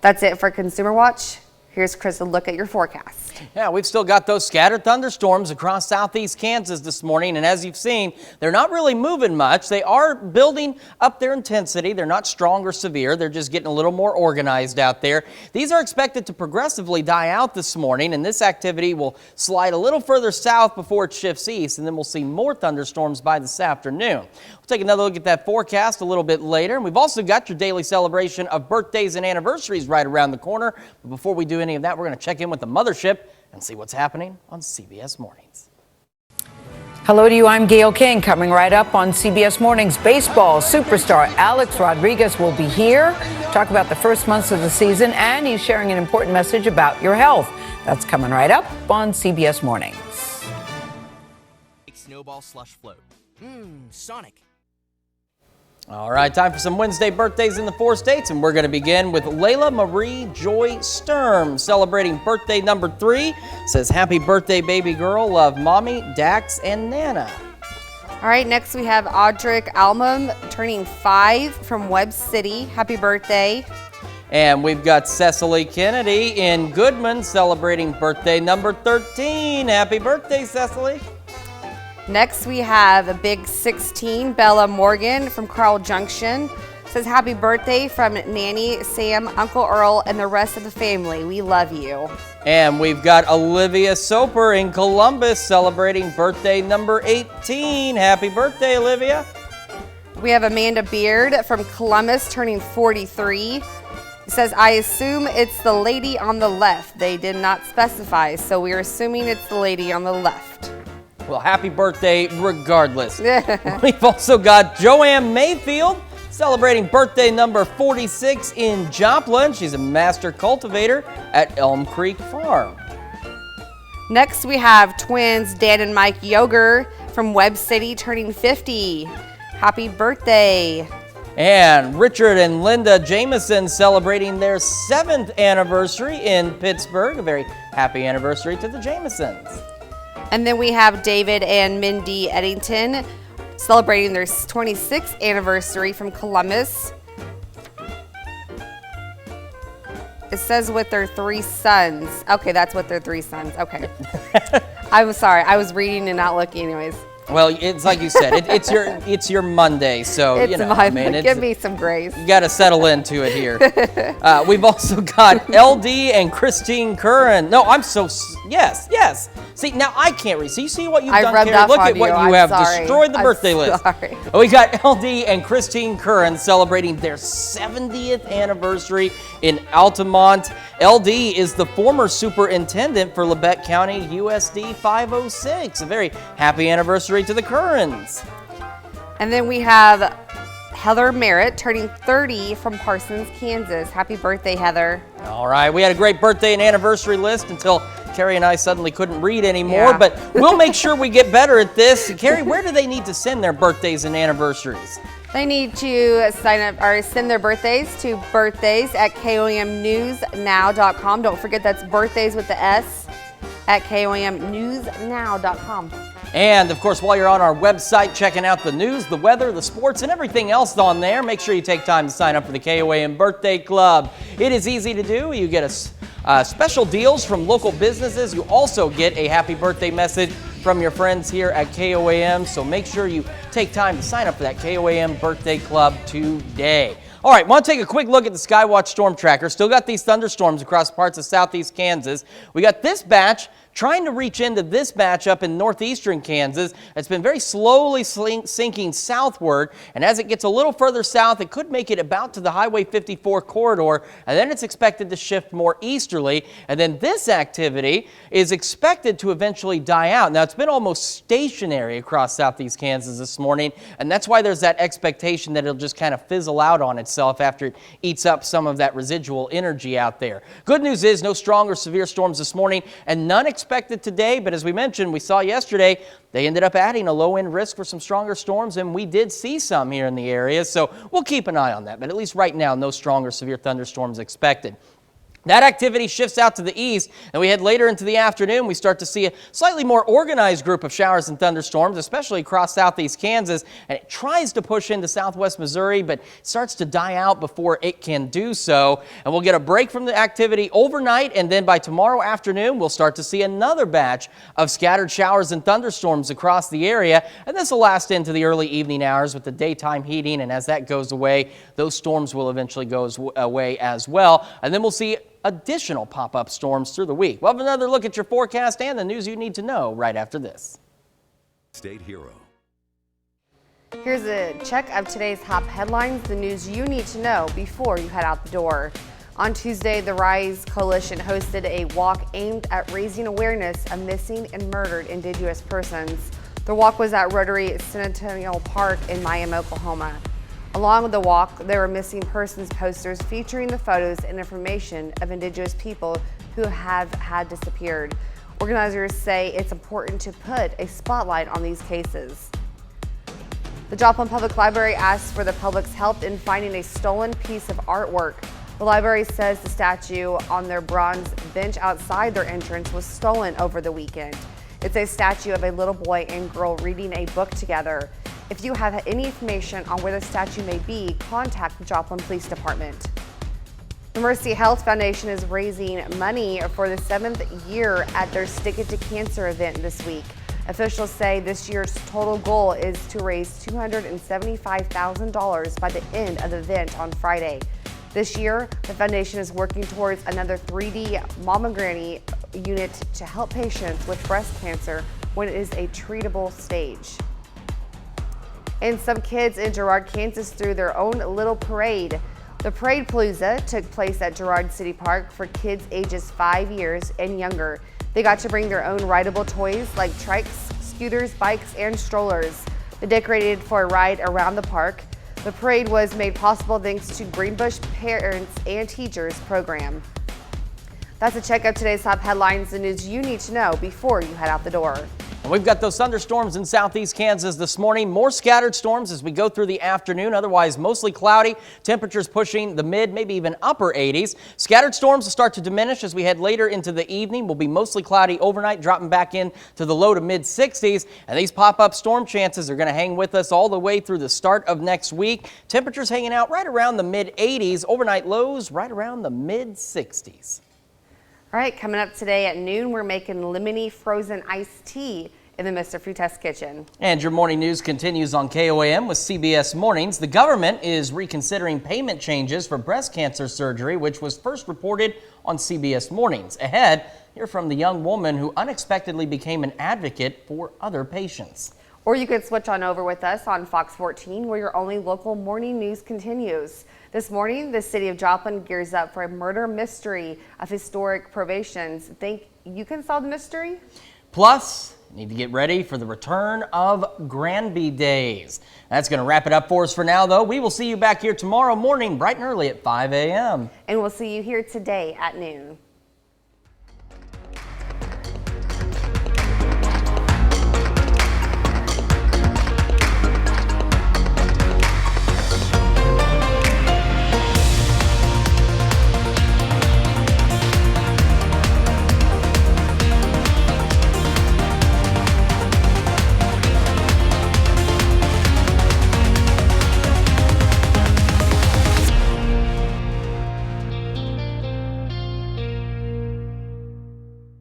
That's it for Consumer Watch. Here's Chris, a look at your forecast. Yeah, we've still got those scattered thunderstorms across southeast Kansas this morning, and as you've seen, they're not really moving much. They are building up their intensity. They're not strong or severe. They're just getting a little more organized out there. These are expected to progressively die out this morning, and this activity will slide a little further south before it shifts east, and then we'll see more thunderstorms by this afternoon. We'll take another look at that forecast a little bit later, and we've also got your daily celebration of birthdays and anniversaries right around the corner. But before we do any of that, we're going to check in with the mothership and see what's happening on CBS Mornings. Hello to you, I'm Gail King. Coming right up on CBS Mornings, baseball superstar Alex Rodriguez will be here, talk about the first months of the season, and he's sharing an important message about your health. That's coming right up on CBS Mornings. Snowball slush float. Sonic. All right, time for some Wednesday birthdays in the 4 states, and we're going to begin with Layla Marie Joy Sturm, celebrating birthday number 3. Says, happy birthday, baby girl. Love mommy, Dax, and Nana. All right, next we have Audric Almum, turning 5 from Webb City. Happy birthday. And we've got Cecily Kennedy in Goodman, celebrating birthday number 13. Happy birthday, Cecily. Next, we have a big 16, Bella Morgan from Carl Junction. Says, happy birthday from Nanny, Sam, Uncle Earl, and the rest of the family. We love you. And we've got Olivia Soper in Columbus, celebrating birthday number 18. Happy birthday, Olivia. We have Amanda Beard from Columbus, turning 43. It says, I assume it's the lady on the left. They did not specify, so we're assuming it's the lady on the left. Well, happy birthday regardless. We've also got Joanne Mayfield celebrating birthday number 46 in Joplin. She's a master cultivator at Elm Creek Farm. Next, we have twins Dan and Mike Yoger from Webb City turning 50. Happy birthday. And Richard and Linda Jameson celebrating their 7th anniversary in Pittsburgh. A very happy anniversary to the Jamesons. And then we have David and Mindy Eddington celebrating their 26th anniversary from Columbus. It says with their 3 sons. Okay, that's with their 3 sons. Okay. I'm sorry. I was reading and not looking anyways. Well, it's like you said, it's your Monday, so it's you know, my, man, give me some grace. You got to settle into it here. We've also got LD and Christine Curran. No, yes. See, now I can't read. So you see what you've done, Carrie? Look at what you have destroyed the birthday list. We got LD and Christine Curran celebrating their 70th anniversary in Altamont. LD is the former superintendent for Labette County USD 506. A very happy anniversary to the Currans. And then we have Heather Merritt turning 30 from Parsons, Kansas. Happy birthday, Heather. All right, we had a great birthday and anniversary list until Carrie and I suddenly couldn't read anymore, Yeah. but we'll make sure we get better at this. Carrie, where do they need to send their birthdays and anniversaries? They need to sign up or send their birthdays to birthdays@KOAMnewsnow.com. Don't forget that's birthdays with the S at KOAMnewsnow.com. And of course, while you're on our website checking out the news, the weather, the sports, and everything else on there, make sure you take time to sign up for the KOAM Birthday Club. It is easy to do. You get special deals from local businesses. You also get a happy birthday message from your friends here at KOAM. So make sure you take time to sign up for that KOAM Birthday Club today. All right, want to take a quick look at the Skywatch Storm Tracker. Still got these thunderstorms across parts of southeast Kansas. We got this batch trying to reach into this batch up in northeastern Kansas. It's been very slowly sinking southward, and as it gets a little further south, it could make it about to the Highway 54 corridor, and then it's expected to shift more easterly, and then this activity is expected to eventually die out. Now, it's been almost stationary across southeast Kansas this morning, and that's why there's that expectation that it'll just kind of fizzle out on itself after it eats up some of that residual energy out there. Good news is no strong or severe storms this morning, and none expected today, but as we mentioned, we saw yesterday, they ended up adding a low-end risk for some stronger storms, and we did see some here in the area, so we'll keep an eye on that. But at least right now, no strong or severe thunderstorms expected. That activity shifts out to the east, and we head later into the afternoon. We start to see a slightly more organized group of showers and thunderstorms, especially across southeast Kansas, and it tries to push into southwest Missouri, but starts to die out before it can do so. And we'll get a break from the activity overnight, and then by tomorrow afternoon, we'll start to see another batch of scattered showers and thunderstorms across the area, and this will last into the early evening hours with the daytime heating, and as that goes away, those storms will eventually go away as well, and then we'll see additional pop-up storms through the week. We'll have another look at your forecast and the news you need to know right after this. State Hero. Here's a check of today's top headlines, the news you need to know before you head out the door. On Tuesday, the Rise Coalition hosted a walk aimed at raising awareness of missing and murdered Indigenous persons. The walk was at Rotary Centennial Park in Miami, Oklahoma. Along with the walk, there were missing persons posters featuring the photos and information of Indigenous people who have had disappeared. Organizers say it's important to put a spotlight on these cases. The Joplin Public Library asked for the public's help in finding a stolen piece of artwork. The library says the statue on their bronze bench outside their entrance was stolen over the weekend. It's a statue of a little boy and girl reading a book together. If you have any information on where the statue may be, contact the Joplin Police Department. The Mercy Health Foundation is raising money for the 7th year at their Stick It to Cancer event this week. Officials say this year's total goal is to raise $275,000 by the end of the event on Friday. This year, the foundation is working towards another 3D mammogram unit to help patients with breast cancer when it is a treatable stage. And some kids in Girard, Kansas threw their own little parade. The Parade Palooza took place at Girard City Park for kids ages 5 years and younger. They got to bring their own rideable toys like trikes, scooters, bikes, and strollers. They decorated for a ride around the park. The parade was made possible thanks to Greenbush Parents and Teachers program. That's a check of today's top headlines, the news you need to know before you head out the door. And we've got those thunderstorms in southeast Kansas this morning. More scattered storms as we go through the afternoon. Otherwise, mostly cloudy. Temperatures pushing the mid, maybe even upper 80s. Scattered storms will start to diminish as we head later into the evening. Will be mostly cloudy overnight, dropping back in to the low to mid 60s. And these pop-up storm chances are going to hang with us all the way through the start of next week. Temperatures hanging out right around the mid 80s. Overnight lows right around the mid 60s. All right, coming up today at noon, we're making lemony frozen iced tea in the Mr. Futest kitchen. And your morning news continues on KOAM with CBS Mornings. The government is reconsidering payment changes for breast cancer surgery, which was first reported on CBS Mornings. Ahead, hear from the young woman who unexpectedly became an advocate for other patients. Or you could switch on over with us on Fox 14, where your only local morning news continues. This morning, the city of Joplin gears up for a murder mystery of historic probations. Think you can solve the mystery? Plus, need to get ready for the return of Granby Days. That's going to wrap it up for us for now, though. We will see you back here tomorrow morning, bright and early at 5 a.m. And we'll see you here today at noon.